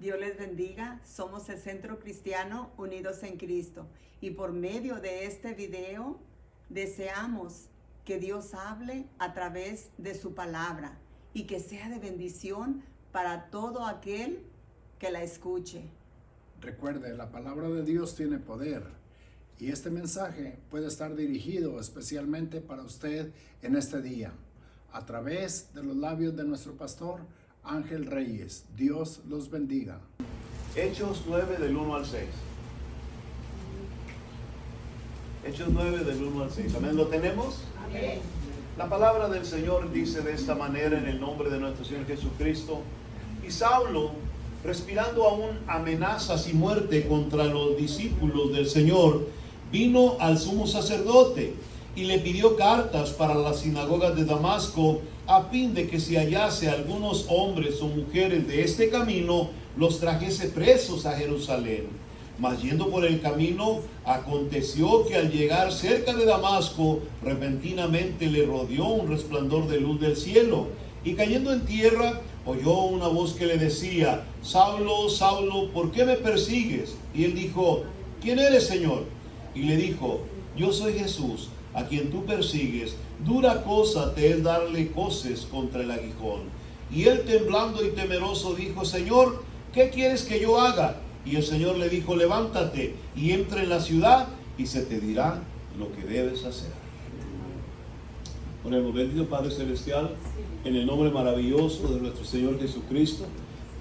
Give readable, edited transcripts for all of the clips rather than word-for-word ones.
Dios les bendiga. Somos el Centro Cristiano Unidos en Cristo. Y por medio de este video deseamos que Dios hable a través de su palabra y que sea de bendición para todo aquel que la escuche. Recuerde, la palabra de Dios tiene poder y este mensaje puede estar dirigido especialmente para usted en este día, a través de los labios de nuestro pastor Ángel Reyes. Dios los bendiga. Hechos 9 del 1 al 6. Hechos 9 del 1 al 6. Amén. ¿Lo tenemos? Amén. La palabra del Señor dice de esta manera en el nombre de nuestro Señor Jesucristo. Y Saulo, respirando aún amenazas y muerte contra los discípulos del Señor, vino al sumo sacerdote y le pidió cartas para las sinagogas de Damasco, a fin de que si hallase algunos hombres o mujeres de este camino, los trajese presos a Jerusalén. Mas yendo por el camino, aconteció que al llegar cerca de Damasco, repentinamente le rodeó un resplandor de luz del cielo, y cayendo en tierra, oyó una voz que le decía: Saulo, Saulo, ¿por qué me persigues? Y él dijo: ¿Quién eres, Señor? Y le dijo: Yo soy Jesús, a quien tú persigues. Dura cosa te es darle coces contra el aguijón. Y él, temblando y temeroso, dijo: Señor, ¿qué quieres que yo haga? Y el Señor le dijo: levántate y entra en la ciudad y se te dirá lo que debes hacer. Oremos. Bendito Padre Celestial, en el nombre maravilloso de nuestro Señor Jesucristo,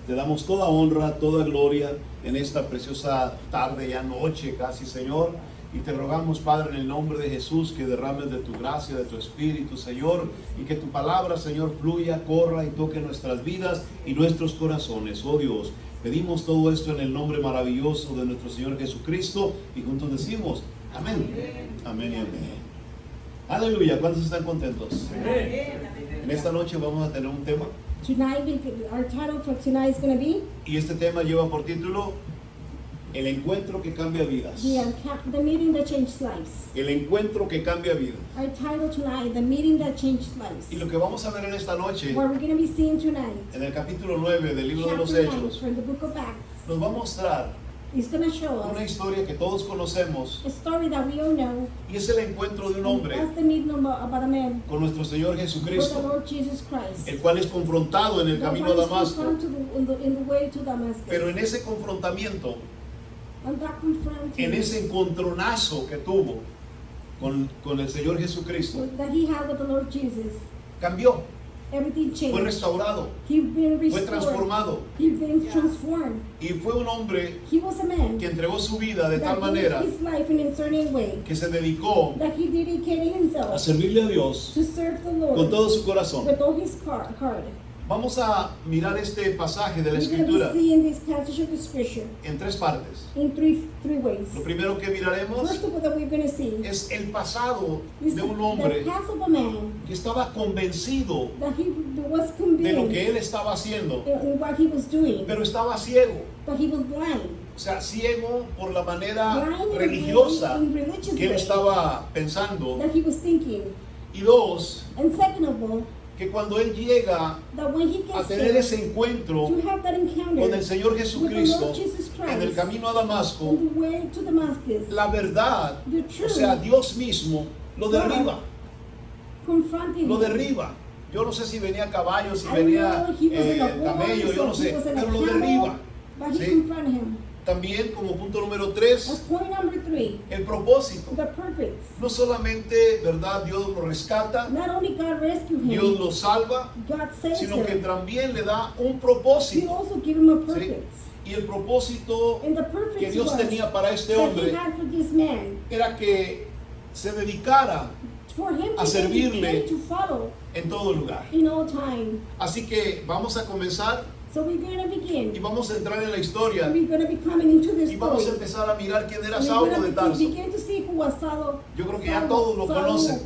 te damos toda honra, toda gloria en esta preciosa tarde, ya noche casi, Señor. Y te rogamos, Padre, en el nombre de Jesús, que derrames de tu gracia, de tu Espíritu, Señor, y que tu palabra, Señor, fluya, corra y toque nuestras vidas y nuestros corazones. Oh Dios, pedimos todo esto en el nombre maravilloso de nuestro Señor Jesucristo, y juntos decimos: amén, amén y amén. Aleluya. ¿Cuántos están contentos? En esta noche vamos a tener un tema. Tonight, our title for tonight is going to be Y este tema lleva por título: el encuentro que cambia vidas. the meeting that changed lives. El encuentro que cambia vidas. Our title tonight, the meeting that changed lives. Y lo que vamos a ver en esta noche, What we're going to be seeing tonight, en el capítulo 9 del libro de los chapter 9 Hechos, from the book of Acts, nos va a mostrar is going to show una us historia que todos conocemos, a story that we all know. y es el encuentro de un hombre That's the meeting about a man con nuestro Señor with the Jesucristo, Lord Jesus Christ. el cual es confrontado en el The camino a one is Damasco. confronted in the way to Damascus. Pero en ese confrontamiento, And that confronting en ese encontronazo que tuvo con el Señor Jesucristo, that he had with the Lord Jesus, cambió, everything fue changed. restaurado, He'd been fue restored. transformado, He'd been transformed. y fue un hombre He was a man que entregó su vida de tal that gave manera his life in a certain way, que se dedicó that he dedicated a himself servirle a Dios to serve the con Lord todo su corazón. with all his heart. Vamos a mirar este pasaje de la We're going to Escritura be seeing this passage of the scripture en tres partes. in three ways. Lo primero que miraremos First of all, that we're going to see es el pasado is de the un hombre past of a man que estaba convencido that he was de lo que él convinced estaba haciendo, in what he was doing, pero estaba ciego. but he was blind. O sea, ciego por la manera Blind religiosa in religious que él way estaba pensando. that he was thinking. Y dos, And second of all, que cuando él llega that when he a gets tener there, ese encuentro to have that encounter con el Señor with the Jesucristo Lord Jesus Christ en el camino a Damasco, on the way to Damascus, la verdad, the o truth, sea, Dios mismo lo derriba, confronting lo him. derriba. Yo no sé si venía a caballo, si I venía know he was in a camello, horse, yo no or sé, he was in a pero lo camel, derriba. but he ¿Sí? confronted him. También como punto número That's 3, point number 3, el propósito. the purpose. No solamente, ¿verdad? Dios lo rescata, Not only God rescued Dios him, lo salva, God saves sino que him, también le da un he propósito. also gave him a ¿Sí? purpose. Y el propósito And the que purpose Dios was tenía para este that he hombre had for this man, era que se dedicara for him a to servirle dedicate, to follow en todo lugar. in all time. Así que vamos a comenzar So we're going to y begin. vamos a entrar en la historia We're going to be coming into this y vamos a story. empezar a mirar quién era And we're Saulo going de to Tarso. begin to see who was Saulo. Yo creo que ya Saulo, todos lo Saulo. conocen,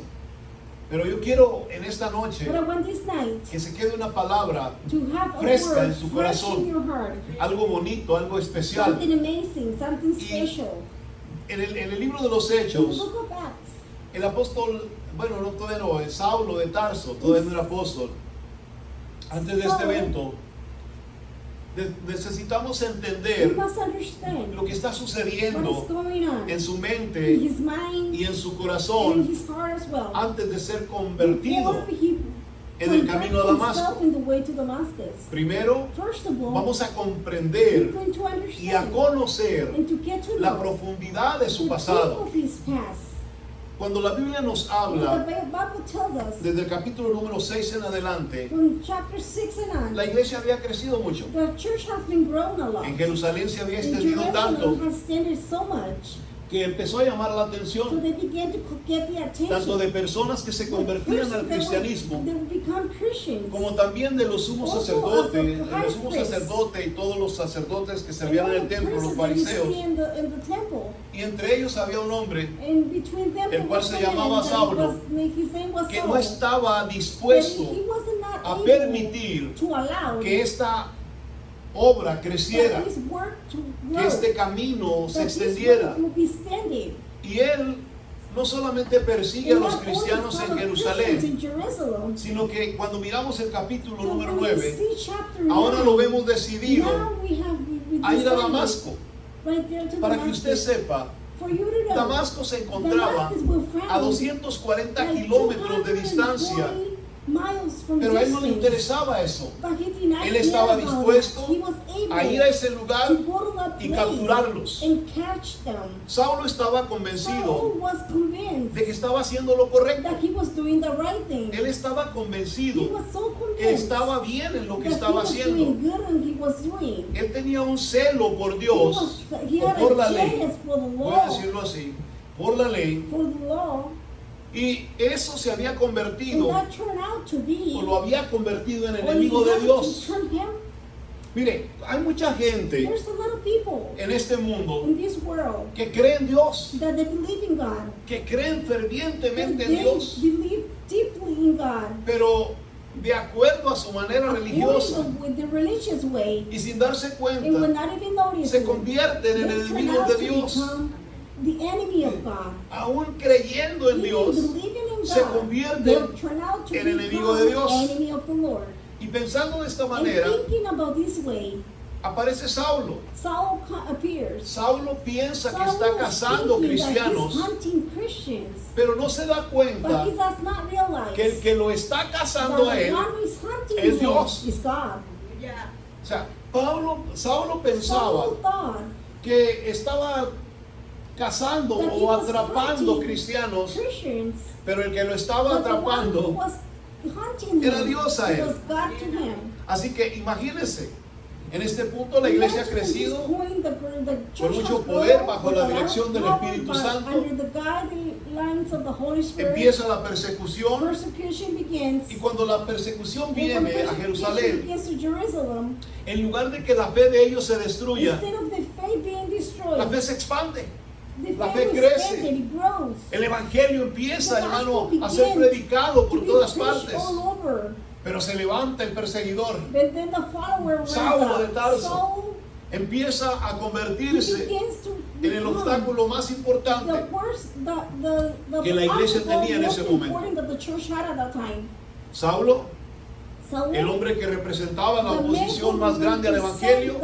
pero yo quiero en esta noche But I want this night que se quede una palabra, to have a fresca word en su fresh corazón. in your heart. algo bonito, algo especial. Something amazing, something Y special. En el libro de los In the Hechos, book of Acts, el apóstol, bueno, no todavía no, el Saulo de Tarso, todavía no era apóstol. Antes de este evento, Necesitamos We entender must understand lo que está what is sucediendo going on en su in mente his mind y en su and in corazón his heart as well. antes de ser convertido Before he en el camino a converted Damasco. himself in the way to Damascus. Primero, First of all, vamos a we're comprender going to y a understand conocer and to get to la know profundidad de su the pasado. depth of his past. Cuando la Biblia nos The habla Bible tells us desde el capítulo número 6 en adelante, from chapter 6 and on, la iglesia había crecido mucho. the church has been grown a lot. En Jerusalén se había In extendido tanto Jerusalem has extended so much, que empezó a llamar la so atención they began to get the attention. tanto de personas que se convertían al cristianismo They would become Christians. como también de los sumos Also, sacerdotes, of the de los sumos high priest. sacerdotes y todos los sacerdotes que And servían all en el the templo, los priests that you fariseos. see in the temple. Y entre ellos había un hombre And between them, El there cual was se a man llamaba that Saulo, his name was que Saul, no estaba that dispuesto he was not a able permitir to allow que esta obra that creciera, his work to que work, este camino se that his extendiera. work would be extended. Y él no solamente persigue a And los not only cristianos en follow Christians Jerusalén, in Jerusalem, sino que cuando miramos el capítulo so número when we 9, see chapter ahora 9, lo vemos decidido now we a ir a decided Damasco. right there to Para que Damascus. usted sepa, For you to know, Damasco se encontraba Damascus was found a 240 like kilómetros de distancia, 240 miles from pero a él no le distance. interesaba eso. But he did not Él care estaba about dispuesto it. He was able a ir a ese lugar to go to that y place capturarlos. and catch them. Saulo estaba Saul convencido was convinced de que estaba haciendo lo correcto. that he was doing the right thing. Él estaba He convencido was so que convinced estaba bien en lo que that he estaba was haciendo. doing good and he was doing. Él tenía un celo por He Dios o had por a la ley, jealous for the voy a law, decirlo así, por la ley, for the law, y eso se había and convertido that turned out to be, o lo había convertido en or enemigo he de had Dios. to turn him. Mire, hay mucha gente There's a lot of people en este mundo in this world que cree en Dios, that they believe in God. que creen fervientemente en They Dios, believe deeply in God. pero de acuerdo a su manera religiosa According with the religious way, y sin darse and will cuenta, not even notice se it. convierten en They turn enemigos out de to Dios. become the enemy of God. Aún creyendo en Even Dios, believing in se God, convierten they'll turn out to en become enemigo de Dios. enemy of the Lord. y pensando de esta And manera, thinking about this way, aparece Saulo. Saul appears. Saulo piensa que Saul está is cazando thinking that cristianos, he's hunting Christians, pero no se da but cuenta he does not realize que el que lo está that cazando a the él, one who is hunting es him Dios. is God. o sea, Saulo pensaba Saul thought que estaba cazando that he o was atrapando hunting cristianos, Christians, pero el que lo estaba but the one who atrapando. was hunting era him Dios a él. was God to him. Así que imagínense, en este punto la iglesia ha crecido con mucho poder bajo la dirección del Espíritu Santo. Empieza la persecución, y cuando la persecución viene a Jerusalén, en lugar de que la fe de ellos se destruya, la fe se expande, la fe crece. El evangelio empieza, hermano, a ser predicado por todas partes. Pero se levanta el perseguidor, Saulo de Tarso, empieza a convertirse en el obstáculo más importante que la iglesia tenía en ese momento. Saulo, el hombre que representaba la oposición más grande al evangelio,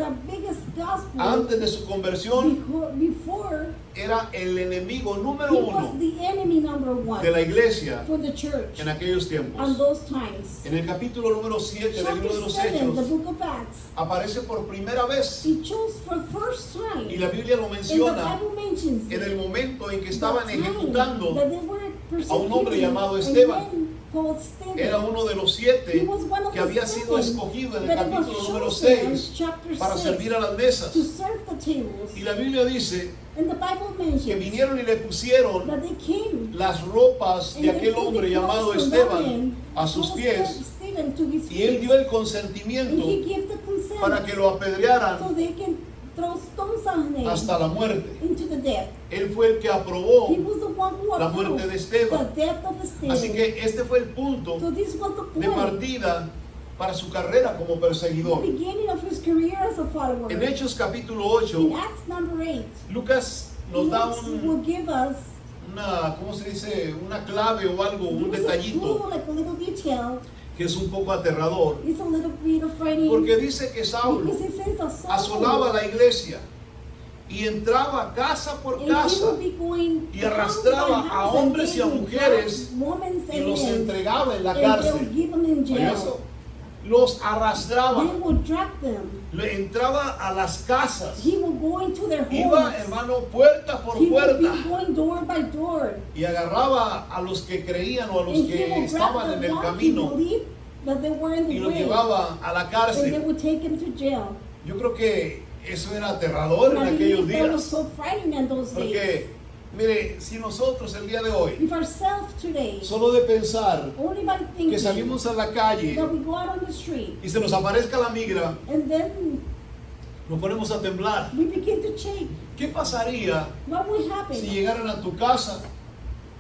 antes de su conversión, era el enemigo número uno de la iglesia en aquellos tiempos. En el capítulo número 7 del libro de los Hechos, aparece por primera vez, y la Biblia lo menciona, en el momento en que estaban ejecutando a un hombre llamado Esteban. Era uno de los 7 que había sido escogido en el capítulo número 6 para servir a las mesas. Y la Biblia dice que vinieron y le pusieron las ropas de aquel hombre llamado Esteban a sus pies, y él dio el consentimiento para que lo apedrearan hasta la muerte. Él fue el que aprobó la muerte de Esteban. Así que este fue el punto de partida para su carrera como perseguidor. En Hechos capítulo 8, Lucas nos da una, ¿cómo se dice? Una clave o algo, un detallito que es un poco aterrador, It's a little bit frightening. porque dice que Saulo Because it says that Saul, asolaba la iglesia y entraba casa por and he casa would be going y house arrastraba by a house hombres y a and taking mujeres women y and los men, entregaba en la and they would cárcel. give them in ¿Oye jail. eso? Los arrastraba, They would drag them. le entraba a las casas, He would go into their homes. iba, hermano, puerta por He would be puerta going door by door. y agarraba a los que creían o a los And he que would grab estaban en the el one who camino believed that they were in y the los way, llevaba a la and they cárcel. would take him to jail. Yo creo que eso era aterrador And en I aquellos believe that was días, so frightening in those days. porque mire, si nosotros el día de hoy, If ourselves today, solo de pensar only by que thinking salimos a la calle that we go out on the street, y se nos aparezca la migra, and then nos ponemos a temblar. we begin to shake, ¿Qué pasaría what will happen? si llegaran a tu casa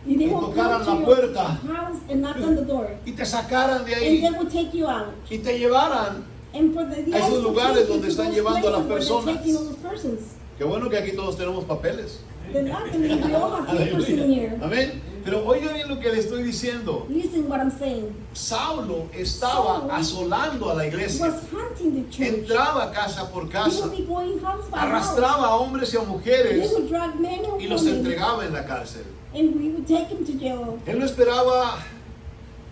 If they y will tocaran come la to your puerta house and knock on the door, y te sacaran de and ahí they will take you out. y te llevaran? And for the A esos eyes to lugares take you donde to están those llevando a las places where they're personas. taking those persons. Qué bueno que aquí todos tenemos papeles. Then I believe we all have papers in Aleluya. here. Amén. Pero oiga bien lo que le estoy diciendo. Listen what I'm saying. Saulo estaba Saul asolando a la iglesia. Was hunting the church. Entraba casa por He casa, would be going house by house. arrastraba a hombres y a They mujeres would drag men and y los women, entregaba en la cárcel. and we would take him to jail. Él no esperaba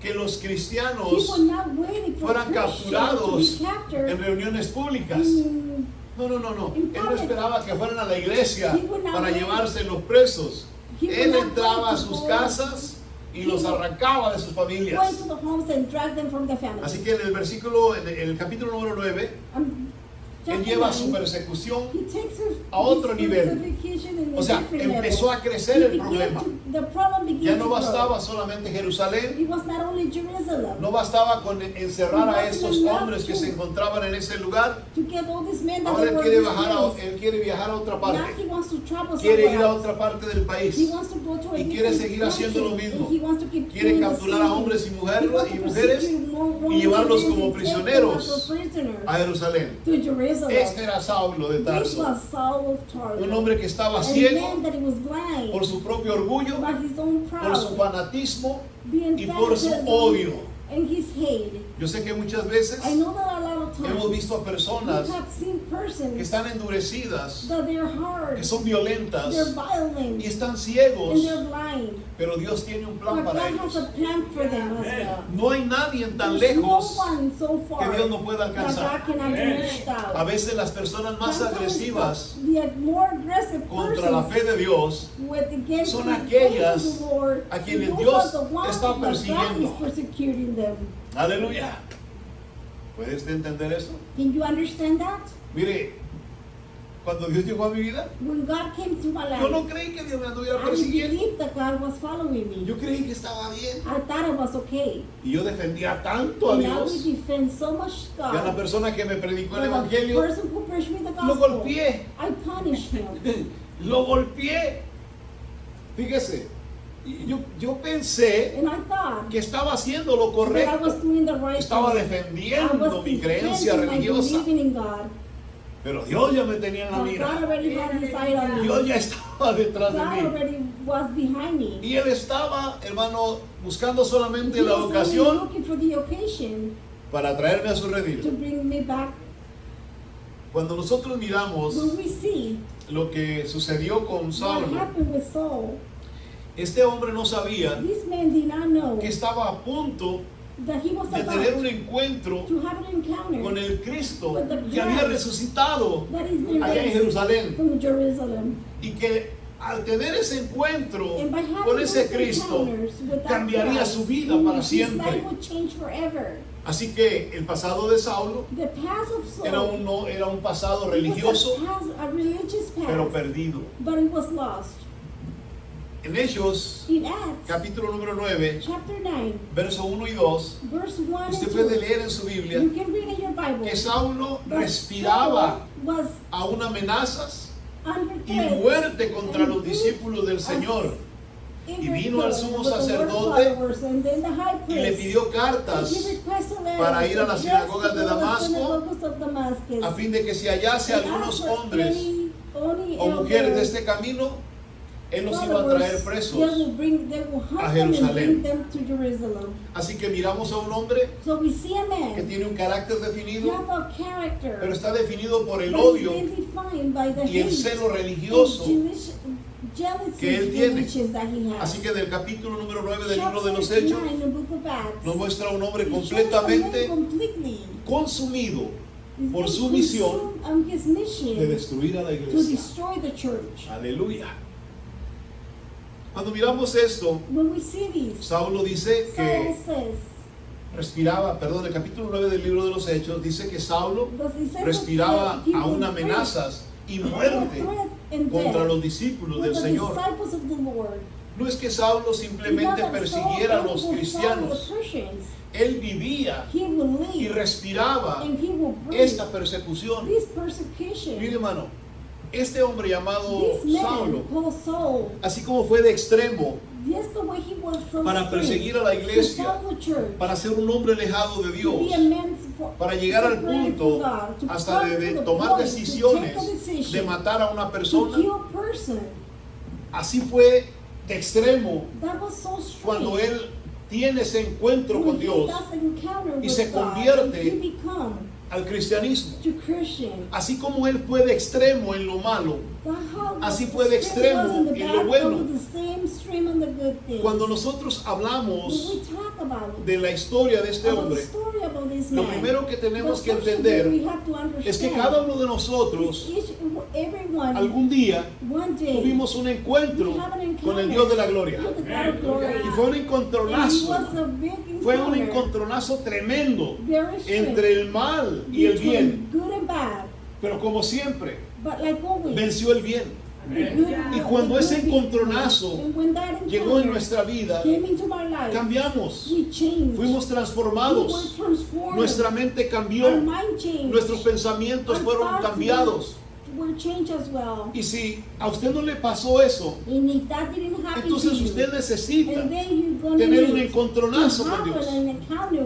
que los He cristianos was not waiting for fueran Christians to capturados be captured en reuniones públicas. in No. Él no esperaba que fueran a la iglesia He would not para wait. llevarse los presos. He would Él not entraba a wait to sus go. casas y He los would arrancaba de sus familias. going to the homes and drag them from the families. Así que en el versículo, en el capítulo número 9, él Chapter lleva 9, su persecución. he takes her a otro his nivel. persecution in O a sea, different empezó level. a crecer He el began problema. the problem began Ya to no grow. bastaba solamente Jerusalén, It was not only Jerusalem. no bastaba con encerrar a estos hombres que se encontraban en ese lugar. To get all these men that Ahora they él were quiere, displaced. él quiere viajar a otra Now parte, he wants to travel quiere somewhere ir a else. otra parte del He país wants to go to a y quiere different seguir haciendo lo country, mismo. and he wants to keep Quiere doing the capturar a same hombres y thing. mujeres, He wants y to mujeres persecute more y women llevarlos and como men and take them prisioneros as prisoners a Jerusalén. to Jerusalem. Este era Saulo de This Tarso, was Saul of Tarsus. un hombre que estaba A ciego man that he was blind por su propio orgullo, by his own por su pride, fanatismo being y por su fanatism odio. and his hate. Yo sé que muchas veces I know that a lot of times hemos visto a personas we have seen que persons están endurecidas, that they're hard, que son they're violentas violent, y están and ciegos, they're blind. pero Dios tiene un plan But para God has ellos. a plan for them as well. No hay nadie tan There's no lejos one so que far Dios no pueda that God alcanzar. cannot reach out. A veces las personas más Sometimes agresivas the more aggressive contra la persons fe de Dios with against son the aquellas faith of the Lord, a quienes those Dios are the ones está that God persiguiendo. is persecuting them. Aleluya. ¿Puede usted entender eso? Can you understand that? Mire, cuando Dios llegó a mi vida, When God came to my life, yo no creí que Dios me anduviera I persiguiendo. believed that God was following me. Yo creí que estaba bien. I thought it was okay. Y yo defendía tanto a And now we Dios. defend so much Y a la God. persona que me predicó el But the Evangelio, person who preached me the lo gospel, golpeé. I punished him. Lo golpeé. Fíjese, y yo pensé And I thought que estaba haciendo lo that I was correcto. doing the right Estaba thing. I defendiendo was mi creencia defending my religiosa. believing in God. Pero Dios ya me tenía en la But God mira. already had his eye on me. Dios ya estaba detrás de God mí. already was behind me. Y él estaba, hermano, buscando solamente He la was only ocasión looking for the occasion para traerme a su to redil. bring me back. Cuando nosotros miramos When we see lo que sucedió con what Saulo, happened with Saul, este hombre no sabía this man did not know que estaba a punto that he was de tener un about encuentro to have an encounter con el Cristo with the que había Christ resucitado that is been allá en raised Jerusalén, from Jerusalem. y que al tener ese encuentro And by having con those ese Cristo encounters with that cambiaría Christ, su vida para his siempre. life would change forever. Así que el pasado de Saulo The past of Saul era un pasado was religioso, a religious past, pero perdido. but it was lost. En Hechos, In Acts capítulo número 9, chapter 9, verso 1 y 2, verse 1 and usted 2, puede leer en su Biblia you can read in your Bible, que Saulo that respiraba Saul was aún amenazas under y threat muerte contra and los discípulos del Señor, in Y vino al sumo with the word sacerdote followers, and then the high y le priest, pidió and cartas he requested para letters ir a las just sinagogas to de go to the Damasco, synagogues of Damascus, a fin de que si hallase and algunos asked for hombres any o mujeres de elders este camino, Él los In iba a other traer words, presos they will a hunt them and Jerusalén. bring them to Jerusalem. Así que miramos a un hombre So we see a que man, tiene un carácter he definido, have a character, pero está definido por el but he's odio been defined by the y el hate celo and religioso. jealousy que él tiene. relations that he has. Así que del capítulo número 9 del libro de los Chapter Hechos 9 in the book of Acts, nos muestra a un hombre it shows a man completamente completely consumido is por su consumed misión on his mission de destruir a la to iglesia. destroy the church. Aleluya. Cuando miramos esto, When we see this, Saulo dice Saul que says, respiraba, perdón, el capítulo 9 del libro de los Hechos dice que Saulo but he says respiraba that he aún will amenazas y threat muerte and contra death los discípulos with del the Señor. disciples of the Lord. No es que Saulo simplemente persiguiera a los cristianos, él vivía He will y live respiraba and he will breathe esta persecución. this persecution. Mire, hermano, este hombre llamado This man Saulo, called Saul, así como fue de extremo just the way he was so para strict perseguir a la to iglesia, follow the church, para ser un hombre alejado de to Dios, be a man para llegar al separated punto from God, to hasta come de to the tomar point, decisiones to take a decision, de matar a una to persona. kill a person. Así fue de extremo That was so strict. cuando él tiene ese encuentro When con he Dios does encounter y with se God, convierte he become al cristianismo. to Christian. Así como él fue de extremo en lo malo, Así fue de extremo en lo bueno. cuando nosotros hablamos de la historia de este hombre, lo primero que tenemos que entender es que cada uno de nosotros algún día tuvimos un encuentro con el Dios de la gloria. Y fue un encontronazo, tremendo entre el mal y el bien. Pero como siempre, venció el bien. Y cuando ese encontronazo llegó en nuestra vida, cambiamos, fuimos transformados, nuestra mente cambió, nuestros pensamientos fueron cambiados. Y si a usted no le pasó eso, entonces usted necesita tener un encontronazo con Dios,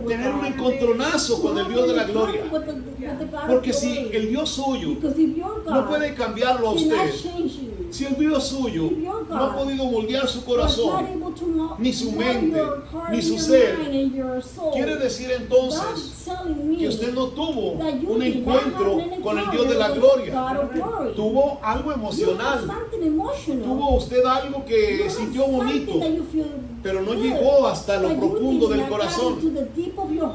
tener un encontronazo con el Dios de la gloria. Porque si el Dios suyo no puede cambiarlo a usted, si el Dios suyo no ha podido moldear su corazón, ni su mente, ni su ser, quiere decir entonces que usted no tuvo un encuentro con el Dios de la gloria. Tuvo algo emocional, tuvo usted algo que sintió bonito, pero no llegó hasta lo profundo del corazón.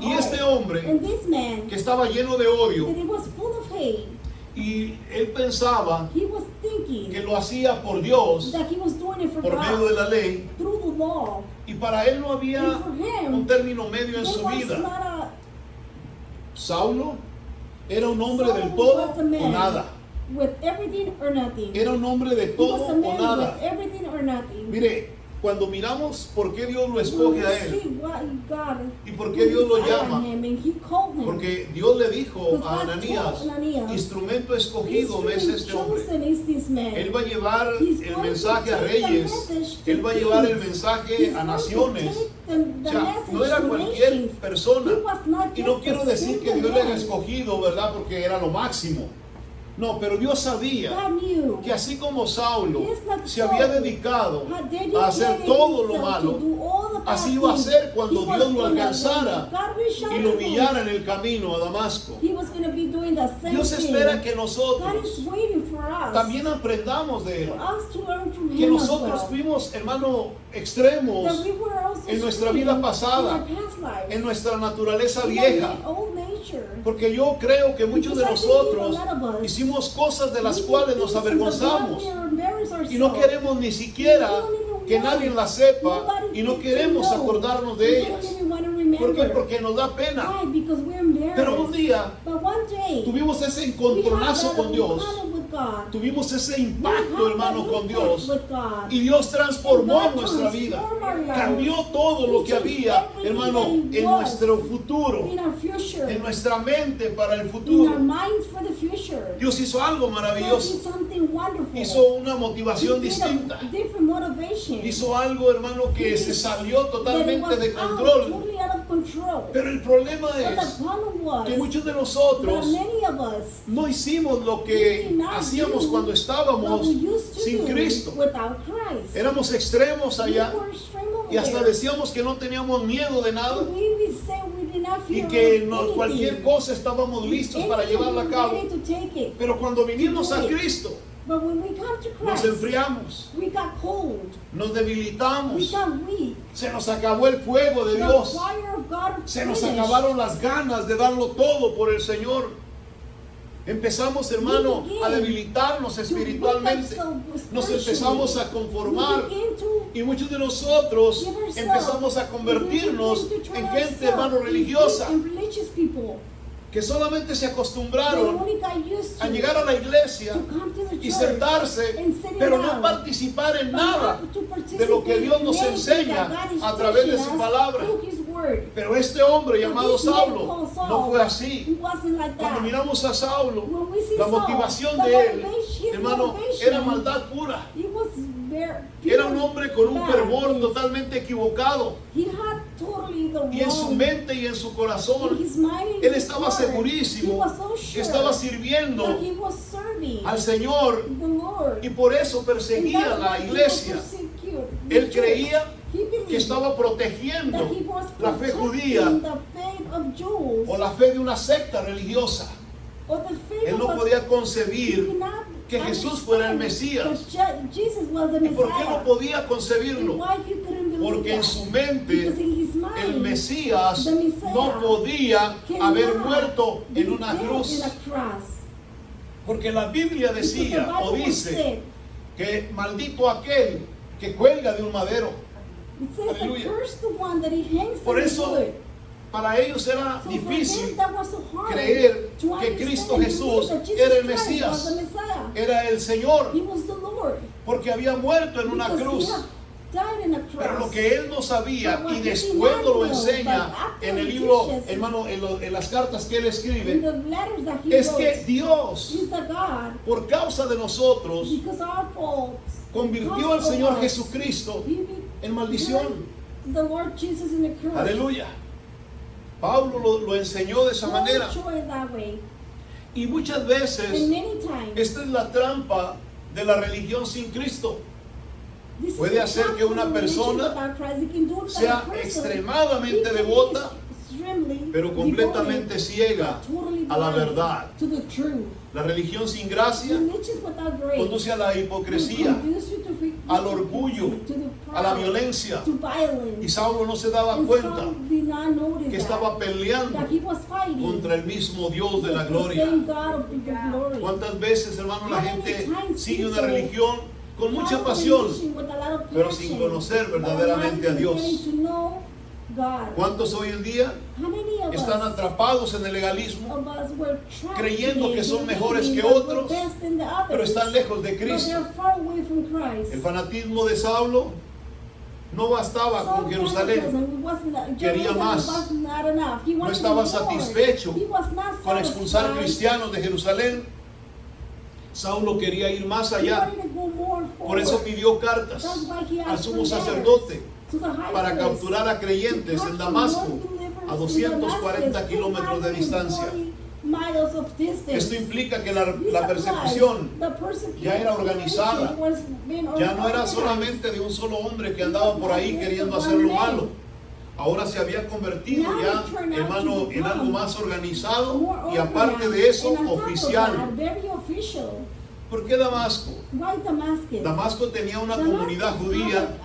Y este hombre que estaba lleno de odio, y él pensaba que lo hacía por Dios, por medio de la ley, y para él no había un término medio en su vida. Saulo era un hombre del todo o nada. Era un hombre de todo o nada. Mire, cuando miramos por qué Dios lo escoge a él y por qué Dios lo llama, porque Dios le dijo a Ananías, instrumento escogido es este hombre. Él va a llevar el mensaje a reyes, él va a llevar el mensaje a naciones. O sea, no era cualquier persona. Y no quiero decir que Dios le haya escogido, ¿verdad? Porque era lo máximo. No, pero Dios sabía que así como Saulo se había dedicado a hacer todo lo malo, así iba a ser cuando Dios lo alcanzara y lo humillara en el camino a Damasco. Dios espera que nosotros también aprendamos de Él. Que nosotros fuimos, hermano, extremos en nuestra vida pasada, en nuestra naturaleza vieja. Porque yo creo que muchos de nosotros hicimos cosas de las cuales nos avergonzamos y no queremos ni siquiera que nadie las sepa y no queremos acordarnos de ellas. ¿Por qué? Porque nos da pena. Pero un día tuvimos ese encontronazo con Dios. Tuvimos ese impacto, hermano, con Dios. Y Dios transformó nuestra vida. Cambió todo lo que había, hermano, en nuestro futuro. En nuestra mente para el futuro. Dios hizo algo maravilloso. Hizo una motivación distinta. Hizo algo, hermano, que se salió totalmente de control. totally out of control. Pero el problema But the es problem was que muchos de that nosotros many of us no hicimos lo we que did not hacíamos do cuando what estábamos we used to sin do Cristo. without Christ. Éramos extremos allá We were extreme over y hasta there. decíamos que no teníamos miedo de nada We said we did not y fear que anything. cualquier cosa estábamos listos para Anything, llevarla a we were cabo. ready to take it. Pero cuando vinimos a Cristo, But when we come to nos Christ, enfriamos, we got cold. nos We debilitamos, got weak. se nos acabó el fuego de The Dios, fire of God se nos finished. acabaron las ganas de darlo todo por el Señor. Empezamos, hermano, a debilitarnos To espiritualmente. wake up so Nos empezamos a spiritually. conformar We begin to y muchos de nosotros give ourselves. empezamos a convertirnos We begin to turn en gente, ourselves hermano, into religiosa, religious people. que solamente se They acostumbraron only got used a to llegar a la iglesia to come to the y church sentarse, and sit pero down, no participar en but nada not to de lo que participate Dios nos in anything enseña that God is a través de teaching su us palabra. through His word. Pero este hombre But llamado this man Saulo called Saul, no fue así. It wasn't like Cuando that. miramos a Saulo, When we see la Saul, motivación the de él, motivation- his hermano, motivation, era maldad pura. He was very Era un hombre con un bad. fervor totalmente equivocado. He had totally the Y en su wrong- mente y en su in corazón, his mind and él his estaba heart. segurísimo He was so que sure estaba sirviendo that he was serving al Señor the Lord. y por eso And perseguía that's la why he iglesia. was persecuted. Él creía He believed que estaba protegiendo that he was la fe protecting judía the faith of Jews, o la fe de una secta religiosa. or the faith Él no of podía he concebir could not que Jesús fuera el understand Mesías. that Jesus was the ¿Y por qué Messiah. no podía And concebirlo? why he couldn't believe Porque en that? su mente Because in his mind, el Mesías the Messiah no podía cannot haber muerto be en una dead cruz. in a cross. Porque la Biblia Because the decía o Bible dice said, que maldito aquel que cuelga de un madero. it says, Aleluya. curse the one that he hangs Por on the eso wood. para ellos era So for difícil them, that was so hard creer to que understand Cristo and Jesús believe that Jesus era el Christ Mesías. was the Messiah. era el Señor, He was the Lord. porque había muerto en una Because cruz. he had died in a cross. Pero lo que él no sabía, But what y he did después not nos lo know, enseña but after en el he libro, teaches, hermano, en las cartas que él in escribe, the letters that he es wrote, que Dios, is the God, por causa de nosotros, because our faults, convirtió al caused Señor us, Jesucristo he be- en maldición. the Lord Jesus in the cross. Aleluya. Pablo lo enseñó de esa Paul manera. showed it that way. Y muchas And veces, many times, esta es la trampa de la religión sin Cristo. this is puede the hacer trap que una of religion persona without Christ. It can do it that sea a person, extremadamente he can be devota, extremely pero completamente devoted, ciega totally a la blind verdad. to the truth. La religión sin gracia Religion without grace conduce a la hipocresía, conduce you to al orgullo, to the a la pride, violencia. to violence. Y Saulo no se daba And cuenta Saul did not notice que that, estaba peleando that he was fighting contra el mismo Dios de la the gloria. same God of the glory. ¿Cuántas veces, hermano, la How many gente times sigue una people religión con mucha Follow pasión, religion with a lot of pero passion, sin conocer but verdaderamente a not Dios? getting to know God? ¿Cuántos hoy en día How many of están us, atrapados en el legalismo, of us were trapped creyendo today que son believing mejores que that we're otros, best than the others, pero están lejos de but Cristo? they're far away from Christ. El fanatismo de Saulo no bastaba Saul con Jerusalén, quería más. No estaba satisfecho con expulsar cristianos de Jerusalén. Saulo quería ir más allá, por eso pidió cartas al sumo sacerdote para capturar a creyentes en Damasco a 240 kilómetros de distancia. Esto implica que la persecución ya era organizada, ya no era solamente de un solo hombre que andaba por ahí queriendo hacer lo malo. Ahora se había convertido ya, hermano, en algo más organizado y aparte de eso, oficial. ¿Por qué Damasco? Damasco tenía una comunidad judía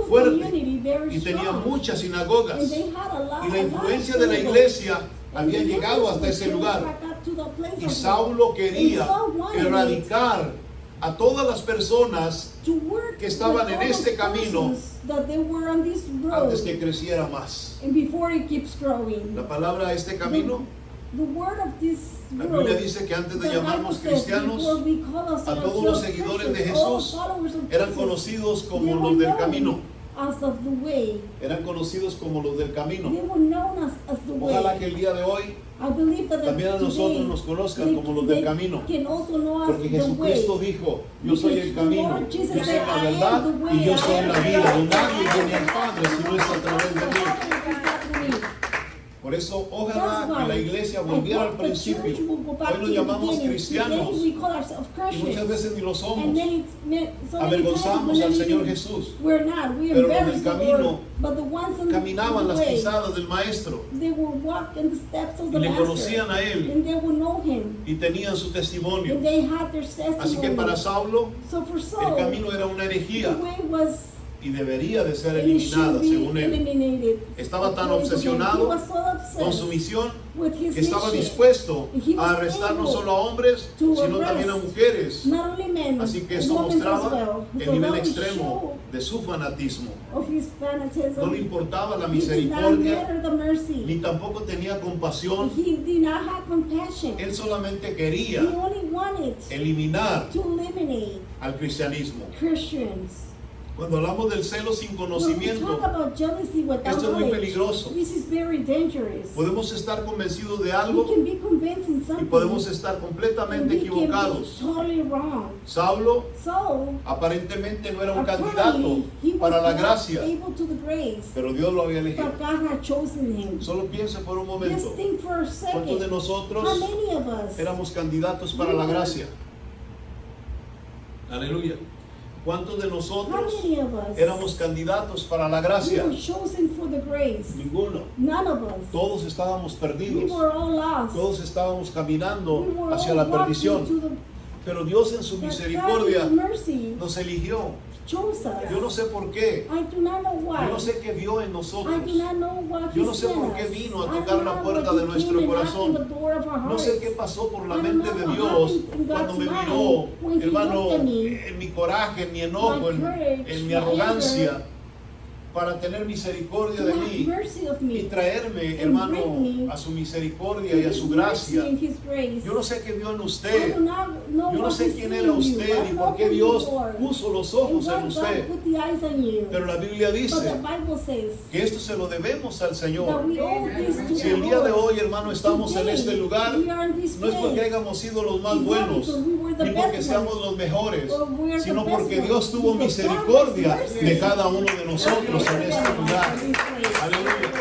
fuerte y tenía muchas sinagogas. Y la influencia de la iglesia había llegado hasta ese lugar. Y Saulo quería erradicar a todas las personas que estaban en este camino antes que creciera más. La palabra este camino, la Biblia dice que antes de llamarnos cristianos, a todos los seguidores de Jesús eran conocidos como los del camino. Eran conocidos como los del camino. Ojalá que el día de hoy también a nosotros nos conozcan como los del camino. Porque Jesucristo dijo, yo soy el camino, yo soy la verdad y yo soy la vida. Y nadie viene al Padre si no es a través de mí. Por eso, That's ojalá que why la iglesia I volviera al hope the principio. church will go back Hoy nos to the llamamos beginning. cristianos Today we call ourselves y muchas Christians. veces ni lo And somos. so many Avergonzamos times al we're Señor not Jesús. even- We're not. We Pero los del embarrass the camino Lord. But the ones on Caminaban the las way, pisadas del Maestro they will walk in the steps of y the le Master. conocían a Él And they will know him. y tenían su testimonio. And they had their testimony. Así que para Saulo, So for el Saul, camino era una the herejía way was y debería de ser and it should eliminada, be según él. eliminated. Estaba tan According to him. obsesionado He was so obsessed con su misión with his que estaba mission. dispuesto He was a arrestar no able solo a hombres, to sino también a arrest mujeres. Not only men, Así que but eso women as mostraba well. el So nivel that would extremo show de su fanatismo. of his fanatism. No le importaba la He did not misericordia, matter the mercy. ni tampoco tenía compasión. He did not have compassion. Él solamente He quería only wanted eliminar to eliminate al cristianismo. Christians. Cuando hablamos del celo sin When we conocimiento, talk about jealousy without esto es muy knowledge, peligroso. this is very dangerous. Podemos estar convencidos de We algo can be convinced in y something, podemos estar and completamente we can be equivocados. totally wrong. Saulo So, aparentemente no era un apparently, candidato he was para la not gracia, able to the grace, pero Dios lo había elegido. but God had chosen him. Solo piense por un Just momento, think for a ¿cuántos de second. nosotros How many of us éramos candidatos para la gracia? Aleluya. ¿Cuántos de How nosotros many of us éramos candidatos para la we gracia? were chosen for the grace? Ninguno. None of us. Todos estábamos We perdidos. were all lost. Todos estábamos caminando We were hacia all la walking perdición. to the Pero Dios en su but God in misericordia His mercy nos eligió. chose us. Yo no sé por qué. I do not know why. Yo no sé qué vio en I nosotros. do not know what Yo He no sé sent por qué us. vino a I tocar do la not puerta know de what He nuestro came and corazón. knocked on the door of our No hearts. sé qué pasó por la I don't mente know de what Dios happened in cuando God's me mind miró, when He hermano, looked at me. en mi coraje, en mi enojo, My courage, en mi my arrogancia, anger, para tener misericordia to de have mí mercy of me y traerme, and hermano, bring me a su misericordia to y a His su mercy gracia. and His grace. Yo no sé qué vio en I usted. do not know Yo no what sé He's quién seen era in you. usted I y don't por know qué who Dios you are. puso los And ojos en why God usted. put the eyes on you. Pero la Biblia But the dice Bible says que esto se lo debemos al that Señor. we owe this to Si the el día de Lord. hoy, hermano, estamos en este lugar, We are in this no es porque place. hayamos sido los más It's not buenos, because we were the ni porque best seamos ones, los mejores, or we are the sino best porque ones, Dios tuvo because God has misericordia mercy de cada uno de nosotros en este lugar. in this place. Aleluya.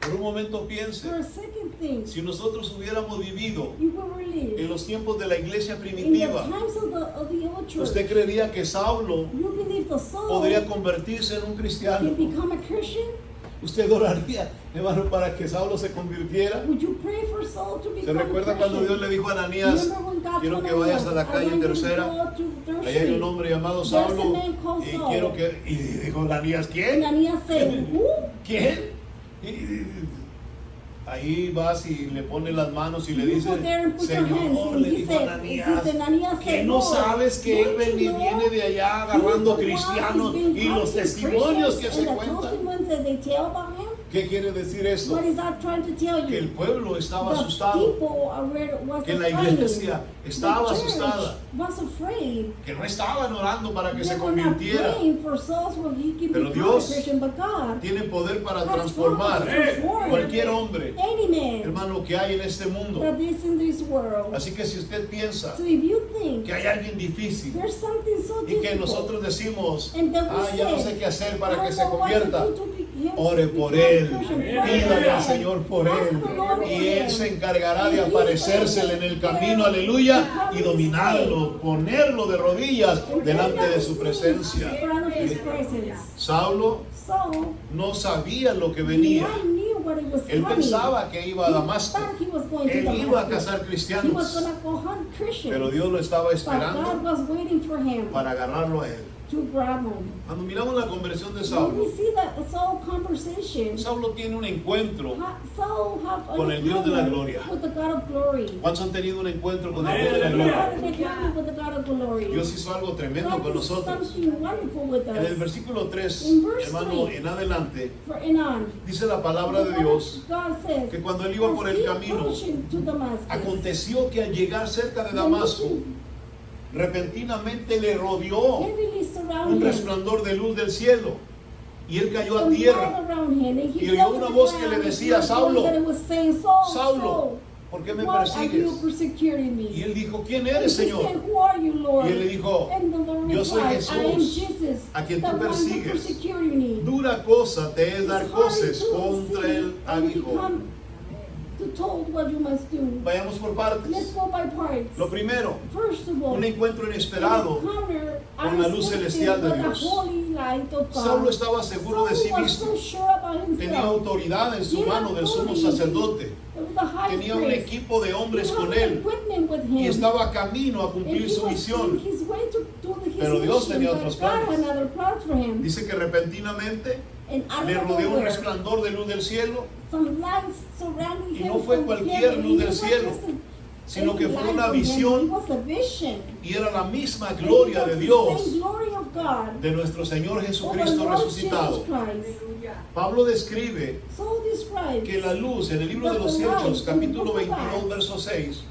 Por un momento For piense, a second thing, si nosotros hubiéramos vivido you will relive en los tiempos de la iglesia in the primitiva, times of the old church. ¿usted creería que Saulo You believe the soul podría convertirse en un cristiano? can become a Christian? ¿Usted oraría, hermano, para que Saulo se convirtiera? Would you pray for Saul to become ¿Se recuerda a cuando Christian? Dios le dijo a Ananías, Remember when God quiero told que vayas a la Ananias, calle I want you to Tercera? go to Third Ahí hay un Street. hombre llamado There's a Saulo man called y Saul. quiero que... Y dijo Ananías, And ¿quién? Ananias said, who? ¿Quién? Y ahí vas y le pones las manos y le You dices, go there and put your hands. Señor, And le he dijo said, Ananías, Ananias que said, no Lord, sabes que él don't you viene de allá know agarrando he's the one cristianos who's been y los counting testimonios que Christians se and the cuentan. testimonies that they tell about him? ¿Qué quiere decir eso? What is that trying to tell Que el you? pueblo estaba The asustado, people was que la afraid. iglesia estaba The church asustada, was afraid. que no estaban orando para que They se were not convirtiera. praying for souls where he can Pero become Dios a Christian, but God Tiene poder para has transformar power to transform cualquier hombre, any man hermano, que hay en este mundo. that is in this world. Así que si usted piensa So if you think que hay alguien difícil there's something so y que difficult, nosotros decimos, and then we ya no say, sé qué hacer para I que don't se know what to convierta, do to be- him to ore por become él, a Christian. pídale al Señor por él, y él se encargará de aparecérsele en el camino, aleluya, y dominarlo, ponerlo de rodillas delante de su presencia. In front of his presence. Saulo So, no sabía lo que he venía. knew what it was Él coming. pensaba que iba a He Damasco. thought he was going to Él iba a Damascus. cazar He was cristianos, going to go hunt Christians. pero Dios lo estaba But God esperando was waiting for him para agarrarlo a él. to grab him. Cuando miramos la conversión de When Saulo, we see that Saul conversation, Saulo tiene un encuentro. Saul have an Con el Dios de la encounter gloria. with the God of glory. ¿Cuántos han tenido un encuentro con How el Dios de la many gloria? had an encounter with the God of glory? Dios hizo algo tremendo God con did nosotros. something wonderful with En el us. versículo 3, In verse hermano, 3, en adelante, For and on. dice la palabra de Dios God says, que cuando él iba por el as he camino, approaching to Damascus, aconteció que al llegar cerca de Damasco, repentinamente le rodeó heavily un surrounded him. resplandor de luz del cielo y él cayó a Some tierra. light around him, and he Y oyó fell to una the voz que ground, le and decía, he heard a voice Saulo, that it was saying, Saul, Saulo, Saul, ¿por qué me Why are you persigues? persecuting me? Y él dijo, ¿quién And eres, he Señor? said, who are you, Lord? Y él le dijo, And the Lord yo soy replied, I am Jesús, Jesus, a quien the tú one who persigues. persecuted me. Dura cosa te es dar It's hard coces to contra see el and aguijón. become to told what you must do. Vayamos por Let's partes. go by parts. Lo primero, First of all, un encuentro inesperado. an encounter con la luz unexpected celestial de with the Dios. holy light of God. Saulo estaba seguro de sí Saul was mismo. so sure about himself. Tenía autoridad en su mano del sumo sacerdote. The high Tenía un priest. equipo de hombres He con had él equipment with him. y estaba camino a And cumplir he su was misión. on his way to do his Pero Dios mission, tenía but otros God had planes. another plan for him. Dice que repentinamente And out le of rodeó un nowhere, resplandor de luz del cielo, some lights surrounding Y him no fue from cualquier heaven. luz It del was cielo, just sino que fue light una from him. It visión was a vision. y era la misma And it gloria was de the Dios, same glory of God de nuestro Señor of the Jesucristo Lord resucitado. Jesus Christ. Pablo describe So describes que la luz, en el libro de that los the Hechos, light in the capítulo book of 22, Acts, verso 6,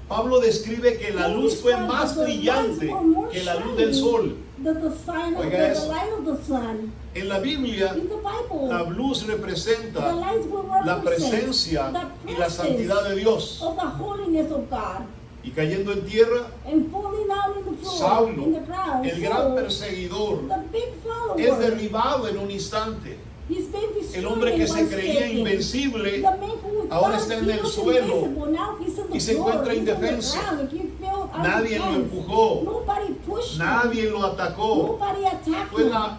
Pablo describe que la Paul luz fue describes más that the brillante lights were more que la luz del shining sol. than the sign of Oiga the eso. light of the sun. En la Biblia, In the Bible, la luz the representa lights will la represent presencia the y la santidad de Dios. of the holiness of God. Y cayendo en tierra, And falling out in the floor, Saulo, in the ground, el gran Saul, perseguidor, the big follower, es derribado en un instante. he's been destroyed El hombre que in se one creía second. invencible, The man who ahora thought está en he el was suelo invisible, now he's on the y se floor, encuentra he's on the indefenso. ground, and he fell out of Nadie lo hands. empujó, Nobody pushed him. nadie lo atacó. Nobody attacked Fue him. la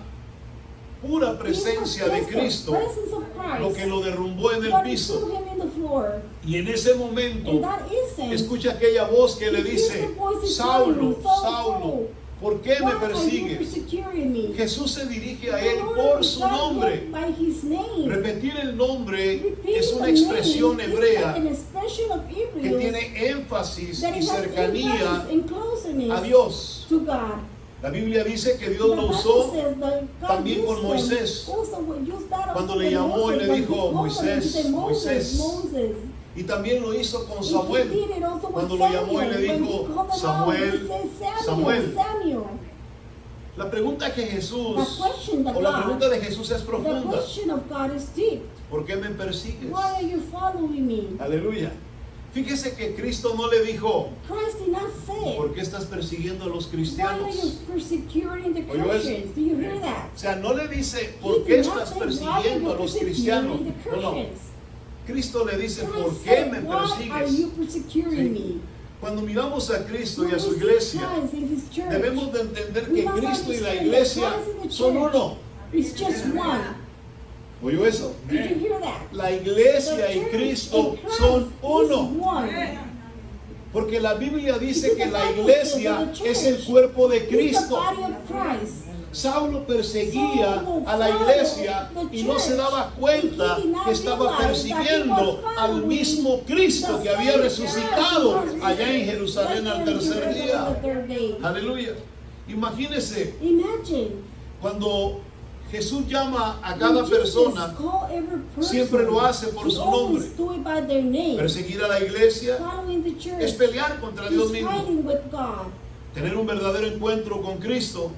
pura It was presencia de just the Cristo presence of Christ lo que lo derrumbó en el that piso. threw him in the floor. Y en ese momento, In that instant, escucha aquella voz que le he hears dice, the voice is Saulo, telling him, Saul, Saulo, Saul, ¿por qué me why are you persigues? persecuting me? Jesús se dirige a The él Lord por su got nombre. him by his name. Repetir el nombre Repeating es una the expresión name hebrea is an expression of que Hebrews tiene énfasis that y it has cercanía emphasis and closeness a Dios. to God. La Biblia dice que The Dios lo Bible usó says that God también con used them. Moisés. Also will use that Cuando also le with llamó y Moses, le when he dijo, called him, he Moisés, said, Moses, Moisés. Moses. y también lo hizo con And he Samuel. did it also with Cuando lo llamó y Samuel. le When he dijo, called him out, Samuel, he said, Samuel, Samuel. Samuel. La pregunta que Jesús, The question that o la God- pregunta de Jesús es The profunda. question of God is deep. ¿Por qué me persigues? Why are you following me? Aleluya. Fíjese que Cristo no le dijo, Christ did not say, ¿por qué estás persiguiendo a los why are cristianos? you persecuting the ¿Oyó eso? Christians? Do you hear that? O sea, no le dice, He ¿por qué did not estás say, why are persiguiendo you a los cristianos? persecuting the No, no. Christians? Cristo le dice, ¿por Christ qué said, me why are persigues? you persecuting me? Cuando miramos a Cristo y When a su we see iglesia, Christ in his church, debemos de entender we que must Cristo y la understand iglesia that Christ and the son church uno. is just one. ¿Oyó eso? Did you hear that? La iglesia The y church Cristo and Christ son is uno. one. Porque la Biblia dice Because que the la Bible iglesia says that the es el church cuerpo de It's the Cristo. body of Christ. Saulo perseguía a la iglesia y no se daba cuenta que estaba persiguiendo al mismo Cristo que había resucitado allá en Jerusalén al tercer día. Aleluya. Imagínese Imagine cuando Jesús llama a cada when Jesus persona, call every person, siempre lo hace por he su always nombre. do it by their name. Perseguir a la iglesia Following the church, es pelear contra Dios he's mismo. fighting with God. Tener un verdadero encuentro con Cristo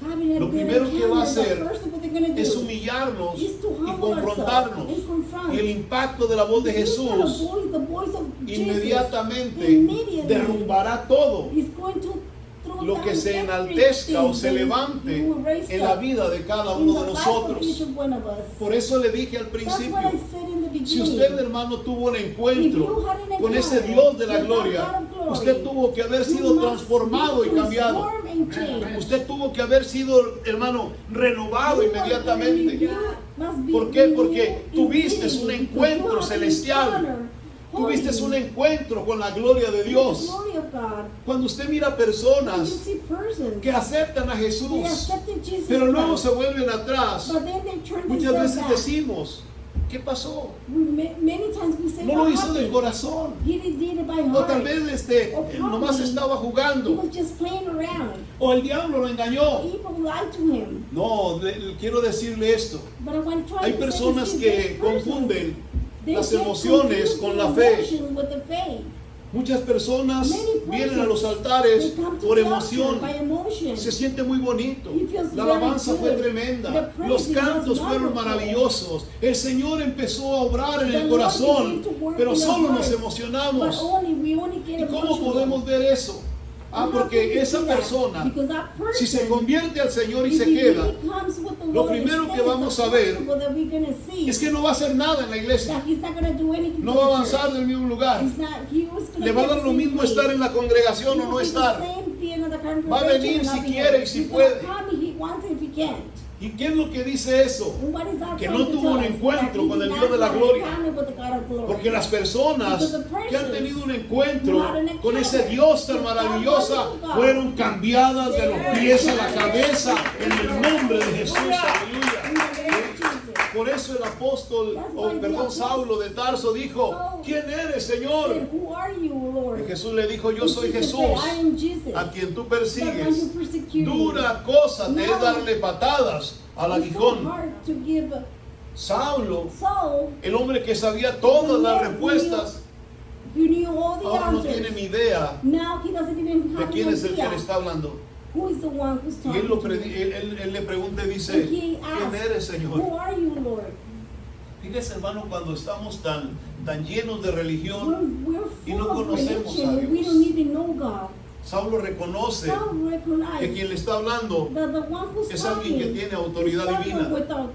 Having a Lo good primero que va a encounter, hacer the first thing they're gonna do es humillarnos is to y humble confrontarnos. ourselves and confront. Y el impacto de la voz de Jesús The voice of Jesus inmediatamente immediately derrumbará todo is going to throw lo que down se enaltezca o se everything levante that will raise en la up vida de cada in uno the de life of each nosotros. of one of us. Por eso le dije al That's what I principio, said in the beginning. si usted, hermano, tuvo un If encuentro you had an con ese encounter Dios de la with that gloria, God of glory, usted tuvo que haber you sido must transformado be y cambiado. transformed and changed. Usted tuvo que haber sido, hermano, renovado You must be inmediatamente. renewed, must be ¿Por qué? Porque renewed tuviste immediately, un because encuentro you have an celestial. encounter, Tuviste un holy, encuentro con la gloria de with the Dios. glory of God. Cuando usted mira When you personas see persons, que aceptan a they Jesús, accepted Jesus pero luego Christ, se vuelven atrás, but then they turn muchas themselves veces back. decimos, ¿qué pasó? Many times we say, No lo what hizo de happened? corazón. He did it by O tal heart. vez O nomás probably estaba He jugando. was just playing around. O el diablo lo engañó. People lied to him. No, quiero decirle esto. But I want to try Hay to say personas this to que these persons. confunden They las get emociones confused con with la fe. emotions with the faith. Muchas personas Many vienen a persons, los altares they come to por the emoción. altar by emotion. Se siente muy bonito. He feels La very alabanza good. fue The tremenda. praising Los cantos was fueron wonderful. maravillosos. El Señor empezó a obrar en The el Lord corazón, began to work pero in the solo nos hearts. But emocionamos. we only get ¿Y cómo emotional. podemos ver eso? How Porque can we esa see that? persona, Because that si se person, convierte al Señor y if se he queda, really comes with the lo Lord and primero que stays, vamos the a ver principle that we're gonna see es que no va a hacer nada en la iglesia. that he's not gonna do anything No to va a the avanzar church. del mismo lugar. He's not, he was gonna Le va a get dar the lo same mismo place. estar en la congregación He o will no be the estar. same being in the Va a venir congregation and si not be quiere there. y si He's puede. gonna come if he wants it, if he can't. ¿Y qué es lo que dice eso? And what is that Que trying no to tuvo tell un us? encuentro That he con el did Dios not de la have an gloria. encounter with the God of glory. Porque las personas Because the que han persons tenido un who encuentro had an con ese encounter Dios tan with that maravilloso wonderful God, fueron cambiadas de los pies a la cabeza en el nombre de Jesús. in the Aleluya. name of Jesus. Por eso el apóstol, Saulo de Tarso dijo, ¿quién eres, Said, Señor? who are you, Lord? Y Jesús le dijo, yo And soy Jesus Jesús, said, I am Jesus. a quien tú That when persigues. you persecute Dura cosa te es darle patadas al me, it's so aguijón. hard to give. Saulo, So, el hombre que sabía todas las respuestas, you knew all the ahora no answers. tiene ni idea Now he doesn't even de have quién an es el que idea le está hablando. who is the one who's Y talking él, lo to predi- you. él le pregunta y dice, And he ¿quién asked, eres, who Señor? are you, Lord? Fíjese, hermano, cuando estamos tan llenos de religión, We're y no full of conocemos religion a and we Dios. don't even know God. Saulo reconoce Some recognize que quien le está hablando that the one who's es alguien que talking tiene is autoridad someone divina. with a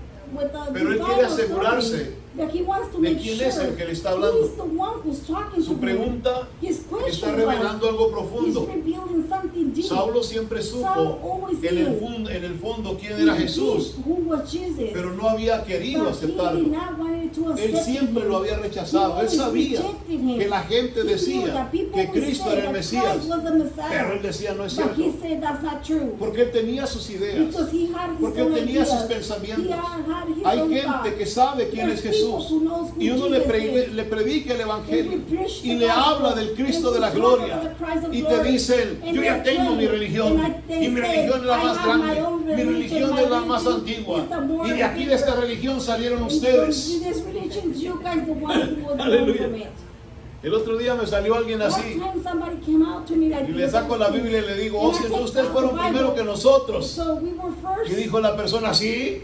Pero él divine quiere asegurarse authority, that he wants to de make quién sure es el que le está who hablando. is the one who's talking Su to him. pregunta His está question revelando was, algo he's profundo. revealing something deep. Saulo siempre Saul supo always en el fondo quién era Jesús, Who was Jesus? pero no había querido But he did aceptarlo. not want to Él accept siempre him. lo había rechazado. Él He always sabía rejected him. que la gente He knew decía that people que would Cristo say era el that Mesías, Christ was the Messiah. pero él decía no es But cierto, he said that's not true. porque él tenía sus ideas, Because he had his porque own él tenía ideas. sus He pensamientos. had his Hay own gente thoughts. que sabe quién es There's people Jesús who knows who y uno le, Jesus is. le predica el And Evangelio we preach y the le gospel, habla del Cristo and de we la talk gloria about the Christ of y te glory. dicen, And yo ya they tengo tell mi you, religión, and they y mi say, religión es la I más have my grande, own mi religion, religión my es la más religion antigua is the more y de aquí de bigger. esta religión salieron And ustedes. from this religion, you guys the one who was born Aleluya. from it. El otro día me salió alguien Last así time somebody came out to me like y le saco la Biblia y le digo, oh, And I si take ustedes out fueron the Bible. primero que nosotros. So we were first. Y dijo la persona, sí.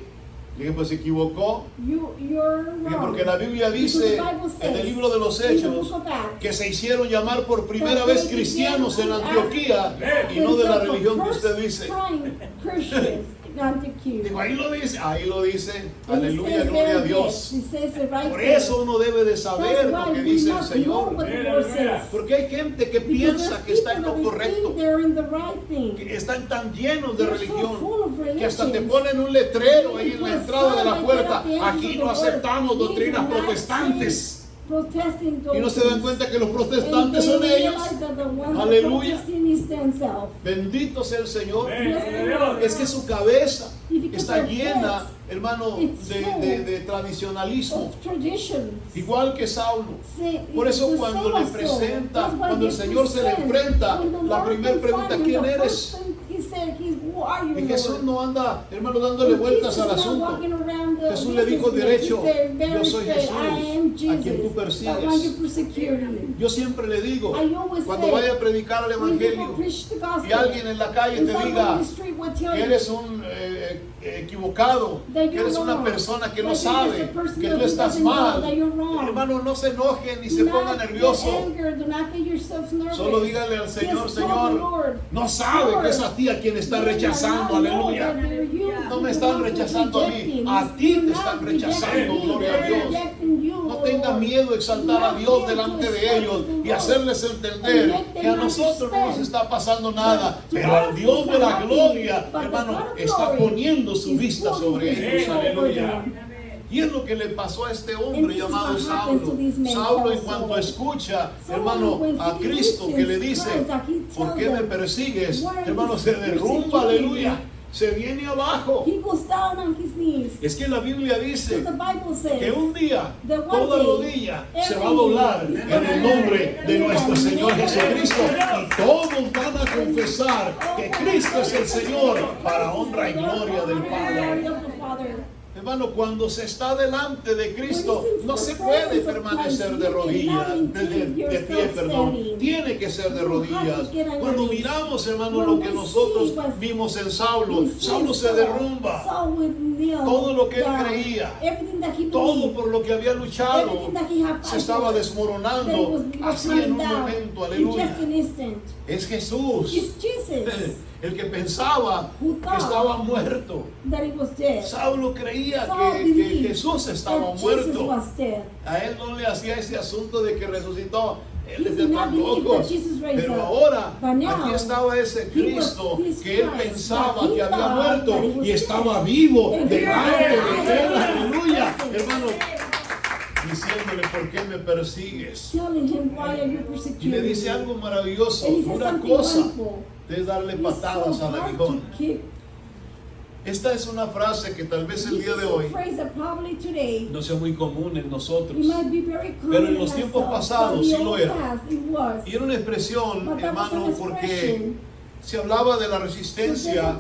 Le dije, pues se equivocó. You're Dije, wrong. porque la Biblia Because dice the Bible en says el libro de los in the Hechos book of Acts que se hicieron llamar por primera that vez they cristianos en began Antioquía y no de la religión que usted dice. Christians in Antioquia. Digo, ahí lo dice, And it aleluya, says gloria a there, Dios. yes, it says it right Por there. eso uno debe de saber That's lo why que we dice el must know Señor. what the Lord says. Porque hay gente que Because piensa there's que está en people lo that think correcto, they're in the right thing. que están tan llenos de They're so religión, full of que hasta te religions. ponen un letrero ahí en Put la a entrada de la sign puerta. right there at the Aquí entrance no of the door. aceptamos We doctrinas do not protestantes. Protesting Y no se dan cuenta que los And protestantes they son ellos. realize that the one Aleluya. protesting is themselves. Bendito sea el Señor. Yes, Lord. Es que su cabeza Because está their llena, heads, hermano, it's de tradicionalismo. Of traditions. Igual que Saulo. See, Por eso the cuando same le as Saul. presenta, That's why cuando el he Señor se le presents. enfrenta, When the la Lord primera pregunta, confronted ¿quién him, the eres? first thing he said, who are you, Y Jesús Lord? no anda, hermano, dándole And vueltas Jesus al is not asunto. walking around the Jesús le dijo business. derecho, He said very yo soy straight, Jesús, I am a quien tú Jesus, persigues. the one you persecuted. Yo siempre le digo, I always cuando say, vaya a predicar el when people Evangelio preach the gospel, y alguien en la calle and te someone diga in the street will tell que you eres un equivocado, that que you're eres una wrong, persona que no that you're sabe, just a person que that tú estás doesn't know mal. that you're wrong. Hermano, no se enojen ni Do se not ponga get nervioso. angered, do not get yourself nervous. Solo dígale al Señor, Just tell the Señor, Lord, no sabe Lord, que es a ti a quien está they rechazando, do not know aleluya. that they're you. No me You're están the one who's rechazando a mí, rejecting. a ti You're te not están rejecting rechazando, me, gloria a they're Dios. rejecting you, No oh tenga Lord. miedo de exaltar a Dios delante de ellos y hacerles entender que a nosotros no nos está pasando nada, pero al Dios de la gloria, hermano, está poniendo su vista sobre ellos, aleluya. Y es lo que le pasó a este hombre llamado Saulo. Saulo, en cuanto escucha, hermano, a Cristo que le dice, ¿por qué me persigues? Hermano, se derrumba, aleluya. Se viene abajo. He goes down on his knees. Es que la Biblia dice The Bible says que un día that one toda day, rodilla se va a every doblar knee is en el gonna nombre de bend nuestro in the Señor name of Jesucristo Jesus. y todos van a confesar que Cristo es el Señor para honra y gloria del Padre. Hermano, cuando se está delante de Cristo, no se puede permanecer de rodillas, de pie, perdón. Tiene que ser de rodillas. Cuando miramos, hermano, lo que nosotros vimos en Saulo, Saulo se derrumba. Todo lo que él creía, todo por lo que había luchado, se estaba desmoronando así en un momento. Aleluya. Es Jesús el que pensaba que estaba muerto. Saulo creía que Jesús estaba muerto. A él no le hacía ese asunto de que resucitó. Él decía tampoco. Pero ahora aquí estaba ese Cristo que él pensaba que había muerto y estaba vivo delante de él. Aleluya. Hermano, diciéndole, ¿por qué me persigues? Y le dice algo maravilloso. Una cosa es darle patadas al aguijón. Esta es una frase que tal vez el día de hoy no sea muy común en nosotros, pero en los tiempos pasados sí lo era. Y era una expresión, hermano, porque se hablaba de la resistencia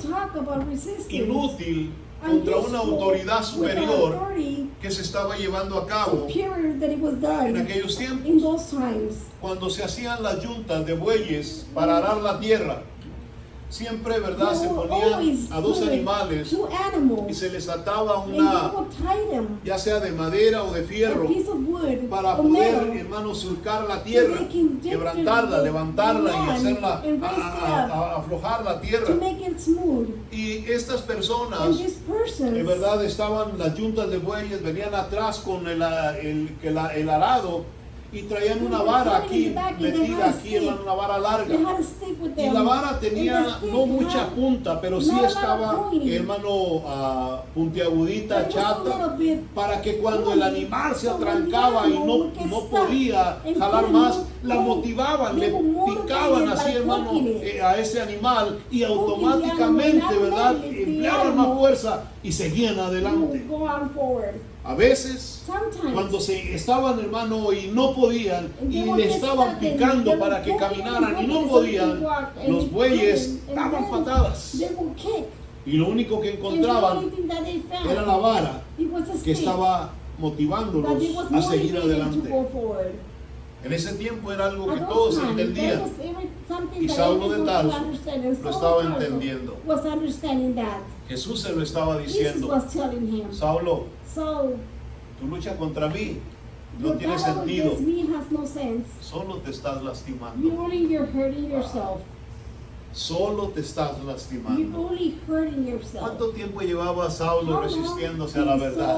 inútil contra una autoridad superior que se estaba llevando a cabo en aquellos tiempos, cuando se hacían las yuntas de bueyes para arar la tierra. Siempre, ¿verdad? Se ponían a dos animales y se les ataba una, ya sea de madera o de fierro, para poder, hermano, surcar la tierra, quebrantarla, levantarla y hacerla, aflojar la tierra. Y estas personas, de verdad, estaban las yuntas de bueyes, venían atrás con el arado, y traían una vara aquí, metida aquí, una vara larga. Y la vara tenía no mucha punta, pero sí estaba, hermano, puntiagudita, chata, para que cuando el animal se atrancaba y no podía jalar más, la motivaban, le picaban así, hermano, a ese animal y automáticamente, ¿verdad?, empleaban más fuerza y seguían adelante. A veces, cuando se estaban, hermano, y no podían, y le estaban picando para que caminaran y no podían, los bueyes daban patadas. Y lo único que encontraban era la vara que estaba motivándolos a seguir adelante. En ese tiempo era algo que todos entendían. Y Saulo de Tarso lo estaba entendiendo. Jesús se lo estaba diciendo. Saulo, tu lucha contra mí no tiene sentido. Solo te estás lastimando. Solo te estás lastimando. ¿Cuánto tiempo llevaba Saulo resistiéndose a la verdad?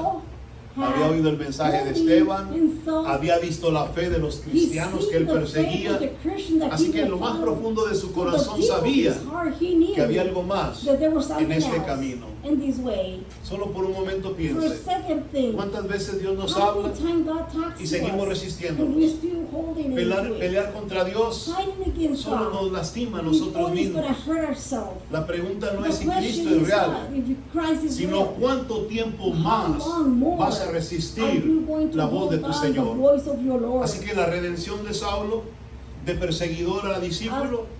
Había oído el mensaje de Esteban, había visto la fe de los cristianos que él perseguía, así que en lo más profundo de su corazón sabía que había algo más en este camino. Solo por un momento piense, ¿cuántas veces Dios nos habla y seguimos resistiendo? Pelear contra Dios solo nos lastima a nosotros mismos. La pregunta no es si Cristo es real, sino cuánto tiempo más vas a resistir la voz de tu Señor. Así que la redención de Saulo, de perseguidor a discípulo,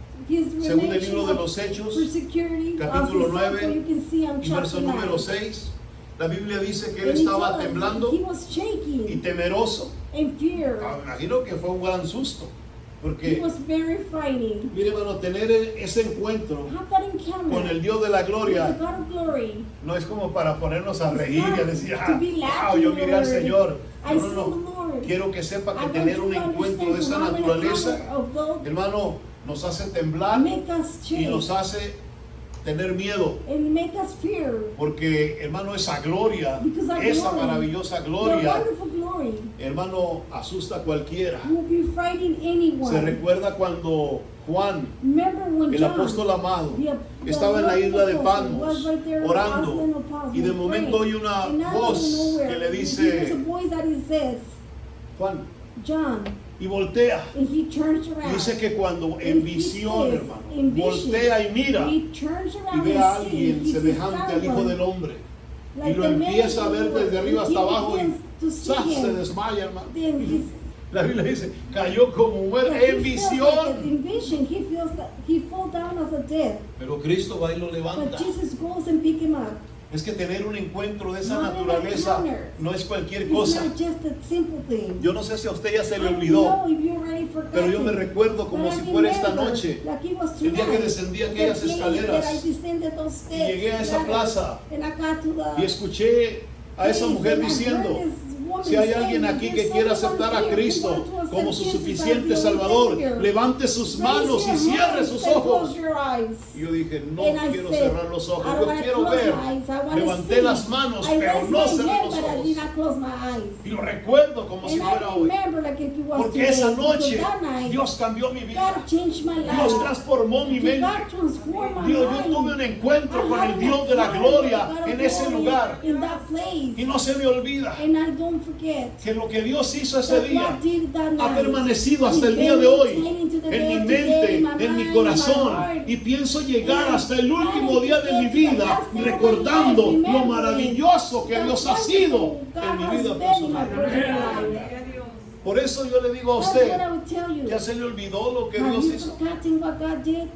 según el libro de los Hechos, capítulo 9 y verso número 6, la Biblia dice que él estaba temblando y temeroso. Imagino que fue un gran susto, porque, mire, hermano, tener ese encuentro con el Dios de la gloria no es como para ponernos a reír y a decir, wow, yo miré al Señor. No. Quiero que sepa que tener un encuentro de esa naturaleza, hermano, nos hace temblar y nos hace tener miedo, porque, hermano, esa gloria, esa maravillosa gloria, hermano, asusta a cualquiera. Se recuerda cuando Juan, el apóstol amado, estaba en la isla de Patmos orando, y de momento oye una voz que le dice, Juan, y voltea. Y dice que cuando en visión, hermano, voltea y mira y ve a alguien semejante al Hijo del Hombre, y lo empieza a ver desde arriba hasta abajo y se desmaya, hermano. La Biblia dice, cayó como muerto en visión. Pero Cristo va y lo levanta. Es que tener un encuentro de esa No, naturaleza no, no. no es cualquier It's cosa. not just a simple thing. Yo no sé si a usted ya se le I don't olvidó, know if you already forgot pero yo me it. recuerdo como But I si fuera esta remember, noche, like it was el día que tonight, descendí the aquellas day escaleras that I descended those steps, llegué a esa plaza and I got to the y escuché a esa place, mujer and I heard diciendo, this woman si hay saying, alguien aquí "There's que quiera someone aceptar a here who Cristo wants to como accept su Jesus suficiente as your Salvador, Savior, levante sus raise manos y your cierre hands sus and ojos". close your eyes. Y yo dije, no And I quiero said, cerrar los ojos, I don't yo wanna quiero close ver. my eyes, I wanna Levanté see. las manos, I pero raised no my cerré hand, los but I ojos. did not close my eyes. Y lo recuerdo como si And fuera I hoy. remember like if it was Porque today, esa because noche that night, Dios cambió mi vida. God changed my life. Dios transformó mi mente. God transformed my Dios, yo mind. tuve un encuentro I con had el an Dios de la encounter gloria with God of en ese glory lugar. in that place. Y no se me olvida And I don't forget que lo que Dios hizo ese that día God did that ha night. permanecido hasta el It's día been de hoy retaining to the en day mi of today, mente, my en mi mind, corazón, my heart. y pienso llegar And hasta el último planning día to de mi get to the vida last day of my recordando life, lo remembering maravilloso que the Dios ha sido wonderful God en mi has vida been in my personal. personal life. Por eso yo le digo a That's what I usted, would tell you. ya se le olvidó lo que Have Dios you hizo, forgotten what God did?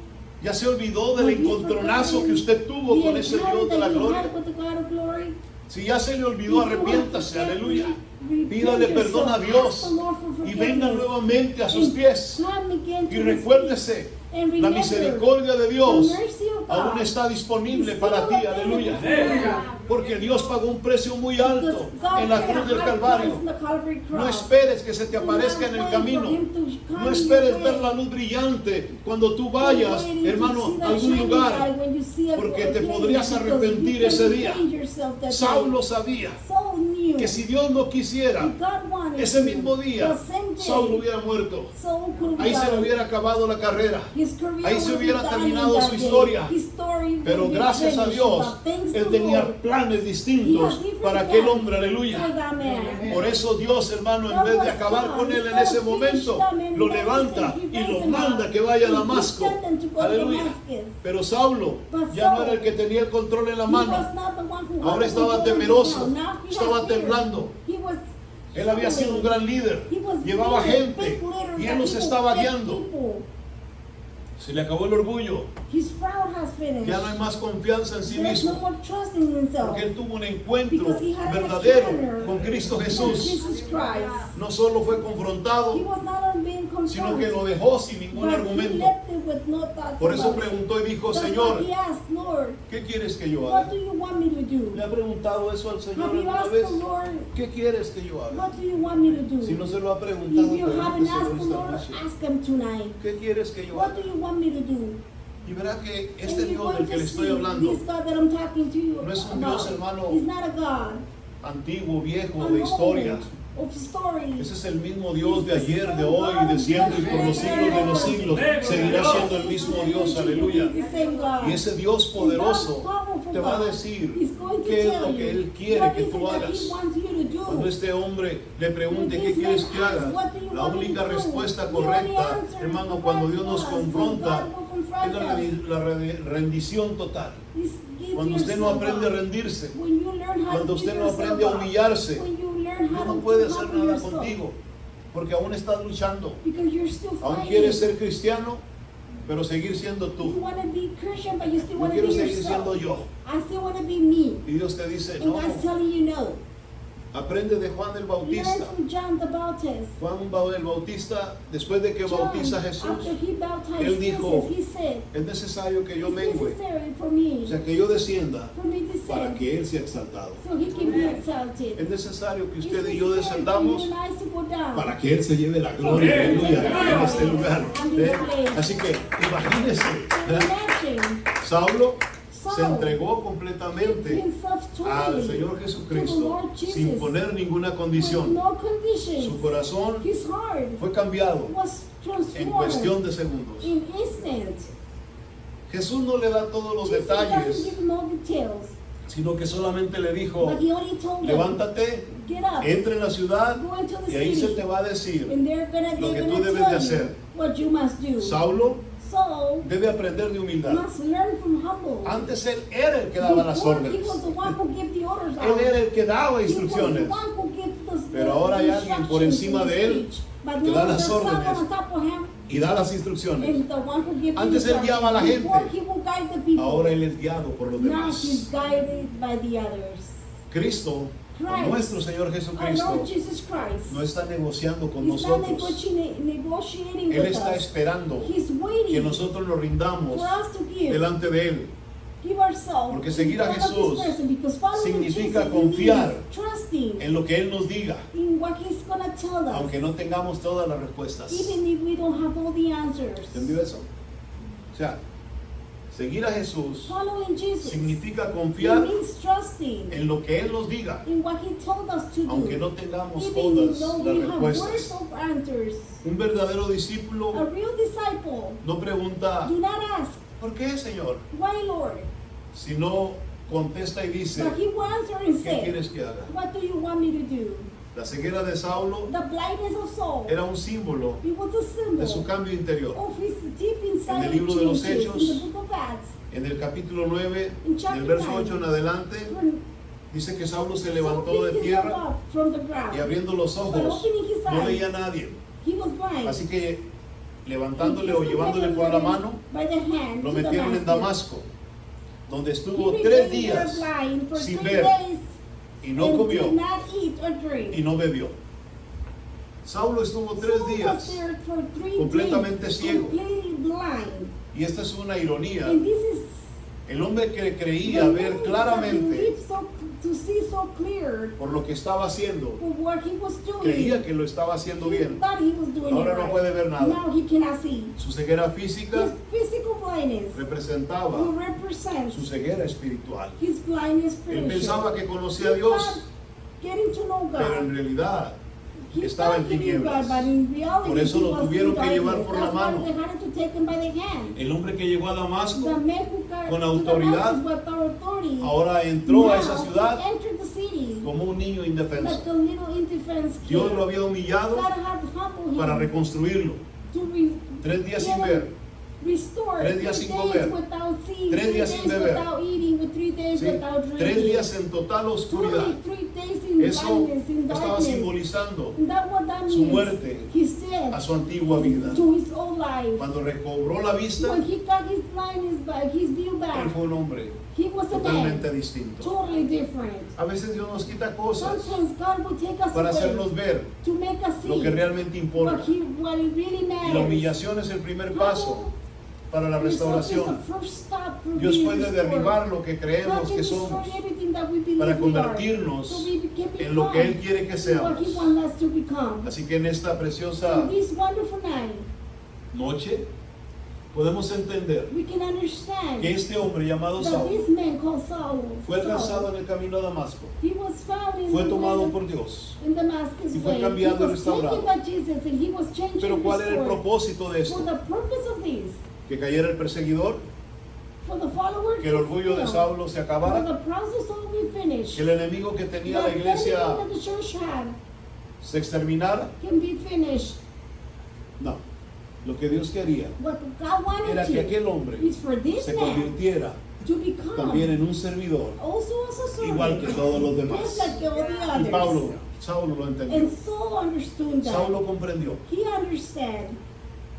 ya se olvidó del Have you encontronazo forgotten que usted tuvo the con ese encounter Dios de la that you gloria. had with the God of glory? Si ya se le olvidó, If you have arrepiéntase, forgotten, aleluya. repent Pídale perdón a yourself, Dios ask the Lord for y venga forgiveness, nuevamente a sus and pies. come again to Y His recuérdese, feet, and la remember, misericordia de Dios the mercy of God aún está disponible is para ti, still available aleluya. for you. Porque Dios pagó un precio muy Because alto God en la paid a cruz del high Calvario. price in the Calvary No cross. esperes que se te Do not aparezca en el wait camino. for Him to come No in esperes your ver way. la luz brillante cuando tú Don't vayas, wait to hermano, see a that algún shining lugar. light when you see a porque te place, podrías because arrepentir you can ese día. change yourself that Saulo day. sabía Saul knew que si Dios no quisiera, if God wanted ese to, mismo día, the same day, Saulo hubiera muerto. Saul could Ahí se le died. hubiera acabado la carrera. His career ahí se would hubiera be done terminado in su that day. historia. His story would Pero be gracias a finished, Dios, but thanks Él to tenía Lord, planes He distintos had different para aquel plans hombre, aleluya. for that man. Por eso Dios, hermano, en That vez de was acabar God. con él en Instead ese of momento, finish them in lo that levanta instant, He y raised lo them manda up. que vaya a He Damasco. sent them to go to Aleluya. Damascus. Pero Saulo But ya no Saul, era el que tenía el control en la He mano. was not the one who Ahora had estaba control of the temeroso, town. Now he estaba had fear. temblando. He was Él había sido un gran líder, He was llevaba leader, gente big leader, y él los people, estaba big guiando. people. Se le acabó el orgullo, His proud has finished. ya no hay más confianza en sí There's no mismo, more trust in himself. porque él tuvo un encuentro Because he had an verdadero encounter con Cristo with Jesús. Jesus Christ. No solo fue He confrontado, was not only being sino que confronted, lo dejó sin ningún but he argumento. left it with no thoughts Por eso about it. preguntó y dijo, That's Señor, why he asked, Lord, ¿qué quieres que yo what haga? do you want me to do? ¿Le ha preguntado eso al Señor Have you alguna asked vez? the Lord, ¿Qué quieres que yo haga? what do you want me to do? Si no se lo ha preguntado, If you haven't pregúnteselo asked the esta Lord, noche. ask him tonight. ¿Qué quieres que yo What haga? do you want me to do? Y verá que And este you're Dios going del que le to estoy see hablando, this God that I'm talking to you no es un about. Dios, hermano, He's not a God antiguo, viejo, unknown de historia. of stories. Ese es el mismo Dios de ayer, de hoy, de siempre y por los siglos de los siglos. Seguirá siendo el mismo Dios, aleluya. The same God. Y ese Dios poderoso powerful te va a God decir is going to qué es tell lo que you Él quiere what que is it tú that hagas. He wants you to do. Cuando este hombre le pregunte When qué this quieres man que haga, asks, "What do you la want me única to do?" respuesta The only correcta, answer hermano, to cuando God Dios nos was, when confronta, God will confront es la rendición total. is give Cuando usted no yourself aprende a up. rendirse, When you learn how cuando to usted give no yourself aprende a up. humillarse, When you learn Dios how no to puede humble hacer nada yourself. contigo, porque aún estás luchando. Because you're still Aún fighting. quieres ser cristiano, pero seguir siendo You tú. want to be Christian, but you still Yo want to quiero be seguir yourself. siendo yo. I still want to be me. Y Dios te dice, And no, God's telling you no. aprende de Juan el Learn Bautista. from John the Baptist. Juan el Bautista, después de que John, bautiza a Jesús, after he baptized él dijo, Jesus, he said, es necesario que yo it's mengue, necessary for me, o sea, que yo descienda for me to para send, que Él sea exaltado. so he can be exalted. Es necesario que It's usted y yo necessary for descendamos you and I to go down. para que Él se lleve la gloria, aleluya, en este lugar. ¿Ve? Así que imagínese, So ¿eh? imagine, Saulo se Saul entregó gave completamente himself al totally Señor to the Jesucristo Lord Jesus, sin poner ninguna with condición. no conditions. Su corazón His heart fue cambiado was en cuestión transformed de segundos. in instant. Jesús no le da todos los Jesus doesn't detalles, give no details, sino que solamente le dijo, but he only told them, levántate, get up, entra en la ciudad go into the y ahí se city, te va a decir, and they're lo que gonna tú debes de tell hacer. you what you must do. Saulo So, debe aprender de humildad. must learn from humble. Antes él era el que daba las Before, órdenes. he was the one who gave the orders Él out. era el que daba He was the instrucciones. one who gave the Pero ahora hay alguien por instructions encima in de the él speech. But que now da las there's someone órdenes. on top of him y da las instrucciones. And the one who gives Antes the él guiaba a la instructions. gente. Before he will guide the people. Ahora él es guiado por los Now demás. he's guided by the others. Cristo, Christ, nuestro Señor Our Jesucristo, Lord Jesus Christ. no está negociando con He's not nosotros. negotiating Él with está us. esperando He's que waiting nosotros nos rindamos for us to give. delante de Él. Give ourselves. Porque seguir a in front of Jesús this person, because following significa Jesus confiar means trusting En lo que Él nos diga, in what he's gonna tell us. aunque no tengamos todas las respuestas. Even if we don't have all the answers. ¿Entendió eso? O sea, seguir a Jesús Following Jesus. significa It confiar means trusting en lo que Él nos diga, in what he told us to aunque do. no tengamos Even todas though las we have words respuestas. of answers. Un verdadero A discípulo real disciple no pregunta, do not ask, ¿por qué, Señor? why Lord? Sino contesta y dice, But he will answer and ¿qué say, quieres que haga? what do you want me to do? La ceguera de Saulo The blindness of Saul. era un símbolo It was a symbol de su cambio interior. of his deep inside En el libro de los changes Hechos, in the book of Acts. En el capítulo 9, In chapter del verso 9, 8 en adelante, When dice que Saulo se Saul levantó de picked himself tierra up from the ground, y abriendo los but ojos opening his no eyes, veía a nadie. he was blind. Así que levantándole He o was llevándole taken por la mano, by the hand lo to metieron en Damascus. Damasco, donde He estuvo remained 3 there días blind for sin 3 ver days y no and comió did not eat or drink. y no bebió. Saulo estuvo 3 Saul was días there for 3 completamente days, ciego. completely blind. y esta es una ironía. And this is El hombre que creía the ver man that claramente believed to see so clear por lo que estaba haciendo, for what he was doing. creía que lo estaba haciendo He bien. thought he was doing Ahora it no right. puede ver nada. Now he cannot see. Su ceguera His física physical blindness representaba will represent su ceguera espiritual. his blindness Él spiritual. pensaba que conocía a He Dios, thought getting to know pero en God. realidad He estaba en thought he knew God, tinieblas. but in reality Por eso he lo was tuvieron in que llevar darkness. por la That's why mano. they had to take him by the hand. El hombre que llegó a The Damasco man who got con to autoridad, Damascus with authority, ahora entró a now esa ciudad he entered the city como un niño indefenso. like a little indefense kid. Dios lo había humillado God had humbled para him reconstruirlo. to re 3 días get sin him ver, restored. 3 días 3 sin days comer, without seeing, 3 3 días days sin beber. without eating, with 3 days ¿sí? without 3 drinking. días en total oscuridad. Totally 3 days in Eso blindness, in estaba darkness. simbolizando And that what that su means. muerte He's dead a su antigua vida. to his old life. Cuando recobró la vista, When he got his blindness back, his view él back, fue un hombre he was a man, totalmente distinto. totally different. A veces Dios nos quita cosas Sometimes God will take us para away hacernos ver to make us lo see que realmente importa. what it really Y la matters. humillación es el primer paso para la It's restauración. the first step for Dios being puede restored. derribar lo que God creemos can que destroy somos everything that we believe para we are, convertirnos so we can en lo que Él become quiere que what seamos. He wants us to become. Así que en esta preciosa In this wonderful night, noche podemos entender we can understand que este hombre llamado that Saulo this man called Saul, fue alcanzado Saul, en el camino a Damasco, he was found in fue the tomado way por Dios. in Damascus y fue way. cambiado He y was restaurado. taken by Jesus and he was changed Pero and ¿cuál era el restored. propósito de For esto? the purpose of this, Que cayera el perseguidor, for the follower que el to orgullo de fulfill, Saulo se for acabara, the process to be finished, que el enemigo que tenía la the iglesia enemy that the church had se exterminara. can be finished. No, lo que Dios quería What God wanted era que to aquel hombre is for this se man convirtiera to become también en un servidor, also as a servant, igual que todos los demás. just like all the Y others. Pablo, Saulo lo entendió. And Saul understood that. Saulo comprendió He understood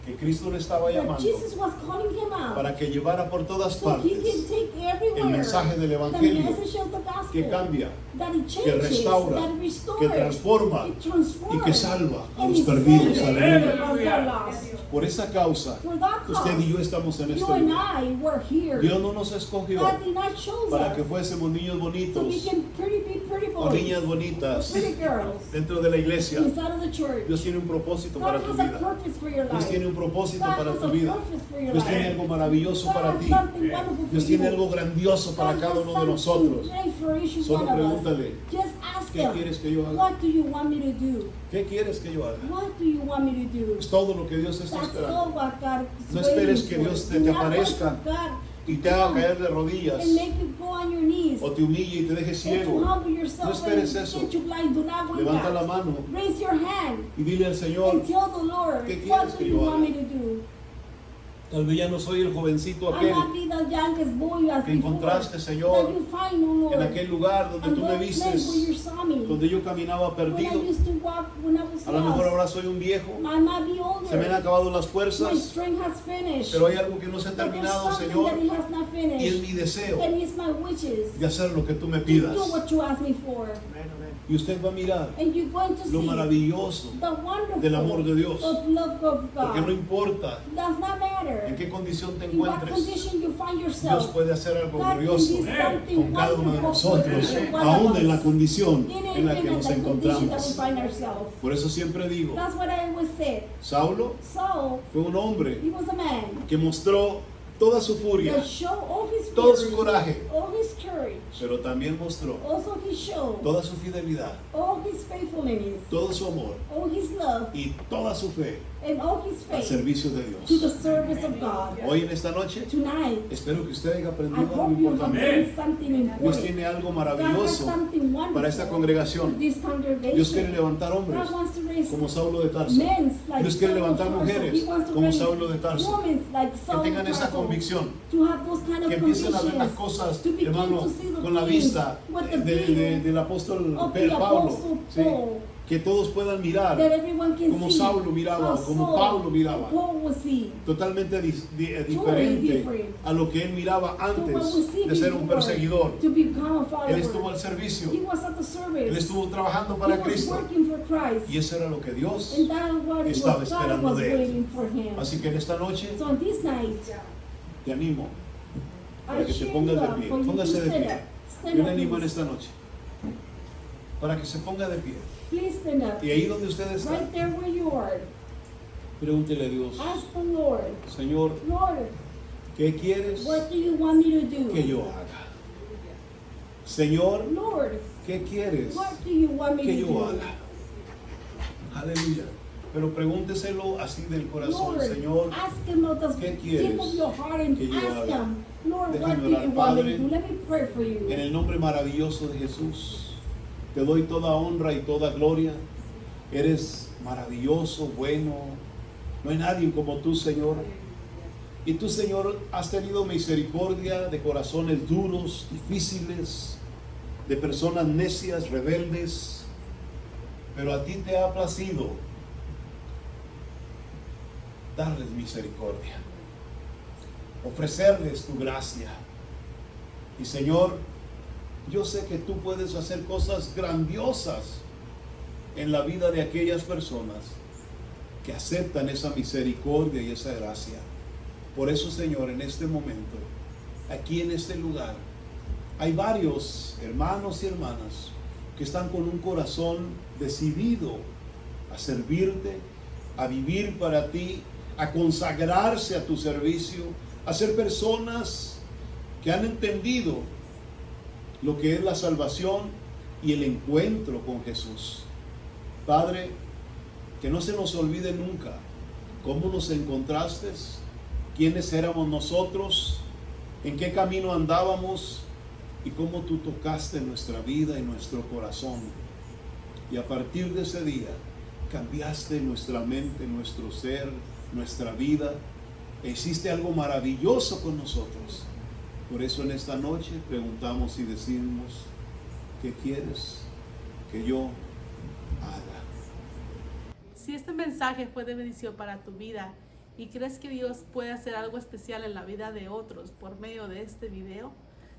que Cristo le estaba that llamando Jesus was calling him out para que llevara por todas so he can partes take everywhere el mensaje del the Evangelio message of the gospel, que cambia, that it que changes, restaura, that it restores, que transforma it transforms, y que salva a and los it perdidos. saves Aleluya. the ones that are lost. Por esa causa, For that usted y yo cause, estamos en you este and lugar. I were here. Dios no nos escogió God did not choose para que us fuésemos niños so bonitos we can be pretty o boys, niñas bonitas pretty girls dentro de la iglesia. inside of the church. Dios tiene un propósito para God tu has a vida. purpose for your Dios life. tiene un propósito God para has tu a vida. purpose for your Dios tiene life. algo maravilloso God para has ti. something wonderful for Dios tiene you. algo grandioso para God cada has uno de something nosotros. great for each Solo one of us. pregúntale, Just ask ¿qué him, quieres que yo haga? what do you want me to do? ¿Qué quieres que yo haga? What do you want me to do? Es todo lo que Dios está That's esperando. all what God is No esperes waiting que for. Dios Do te not wait aparezca for God y to te haga come caer de rodillas and make you go on your knees o te humille y te deje and to ciego. humble yourself No esperes and eso. get you blind. Do not wait Levanta la that. mano Raise your hand y dile al Señor, and tell the Lord, ¿qué quieres what do que you yo want haga? me to do? Tal vez ya no soy el jovencito I'm aquel not be the youngest boy as que before. encontraste, That Señor, you find, oh Lord. en aquel lugar donde And tú me that place where you vistes, saw me. donde yo caminaba When I perdido. used to walk when I was A lo mejor lost. ahora soy un viejo, I might be older. se me han acabado las My fuerzas, strength has finished. pero hay algo que no se ha But there's terminado, something Señor, that He has not y es finished. mi deseo And it's my wishes. de hacer lo que tú me To pidas. do what you asked me for. Y usted va a mirar And you're going to lo see maravilloso, the wonderful del amor de Dios. of love of porque no God. importa Does not matter en qué condición te in what encuentres, condition you find Dios yourself. puede hacer algo God can glorioso do something con cada uno de wonderful nosotros, for every one aún of en la us. condición In en la que even nos the condition that we encontramos. find ourselves. Por eso siempre digo, That's what I always said. Saulo So fue un hombre he was a man que mostró toda su furia, that showed all his todo su fury, coraje, all his courage. pero también mostró Also he showed toda su fidelidad, all his faithfulness, todo su amor all his love, y toda su fe and all his al faith servicio de to Dios. the service of God. Hoy en esta noche Tonight, espero que usted haya I aprendido algo hope you have importante. learned something Dios important. tiene algo God has maravilloso something wonderful para esta for congregación. this congregation. Dios quiere levantar hombres God wants to raise como Saulo de Tarso. men like Dios quiere Saul of levantar Tarso. mujeres He wants to como raise Saulo de Tarso, women like que Saul tengan of esa Tarso. convicción, To have those kind que of empiecen a ver las convictions. cosas, To begin hermano, to see the con la things vista with the del apóstol of the Pablo, Apostle ¿sí? Paul. Que todos puedan mirar That everyone can como see Saulo miraba, how como Saul, Pablo miraba, Paul was see. totalmente Totally diferente different. a lo que él miraba To what we antes see de ser un before, perseguidor. to become a follower. Él estuvo al servicio, He was at the service. él estuvo trabajando He para was Cristo, working for Christ. y eso era lo que Dios And that is what it estaba was God esperando was de él. waiting for him. Así que en esta noche So on this night, te animo para I que te cheer pongas you de up pie. for you to Póngase de stand pie. up. Stand Yo up, le animo en please. esta noche para que se ponga de pie. Please stand up. Y ahí donde usted está, Right there where you are. pregúntele a Dios, Ask the Lord, Señor, Lord, ¿qué quieres what do you want me to do? que yo haga? Señor, Lord, ¿qué quieres what do you want me que to yo do? haga? Aleluya. Pero pregúnteselo así del corazón, Lord, Señor, ask him of the ¿qué tip quieres of your heart and que yo ask haga? him, Lord, Déjame what do you orar, want me Padre, to do? Let me pray for you. en el nombre maravilloso de Jesús, te doy toda honra y toda gloria. Eres maravilloso, bueno. No hay nadie como tú, Señor. Y tú, Señor, has tenido misericordia de corazones duros, difíciles, de personas necias, rebeldes. Pero a ti te ha placido darles misericordia, ofrecerles tu gracia. Y Señor, yo sé que tú puedes hacer cosas grandiosas en la vida de aquellas personas que aceptan esa misericordia y esa gracia. Por eso, Señor, en este momento, aquí en este lugar, hay varios hermanos y hermanas que están con un corazón decidido a servirte, a vivir para ti, a consagrarse a tu servicio, a ser personas que han entendido lo que es la salvación y el encuentro con Jesús. Padre, que no se nos olvide nunca cómo nos encontraste, quiénes éramos nosotros, en qué camino andábamos y cómo tú tocaste nuestra vida y nuestro corazón. Y a partir de ese día cambiaste nuestra mente, nuestro ser, nuestra vida, e hiciste algo maravilloso con nosotros. Por eso en esta noche preguntamos y decimos, ¿qué quieres que yo haga? Si este mensaje fue de bendición para tu vida y crees que Dios puede hacer algo especial en la vida de otros por medio de este video,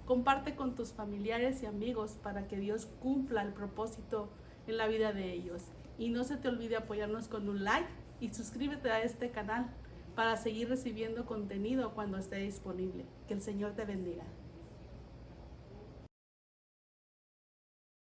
comparte con tus familiares y amigos para que Dios cumpla el propósito en la vida de ellos. Y no se te olvide apoyarnos con un like y suscríbete a este canal para seguir recibiendo contenido cuando esté disponible. Que el Señor te bendiga.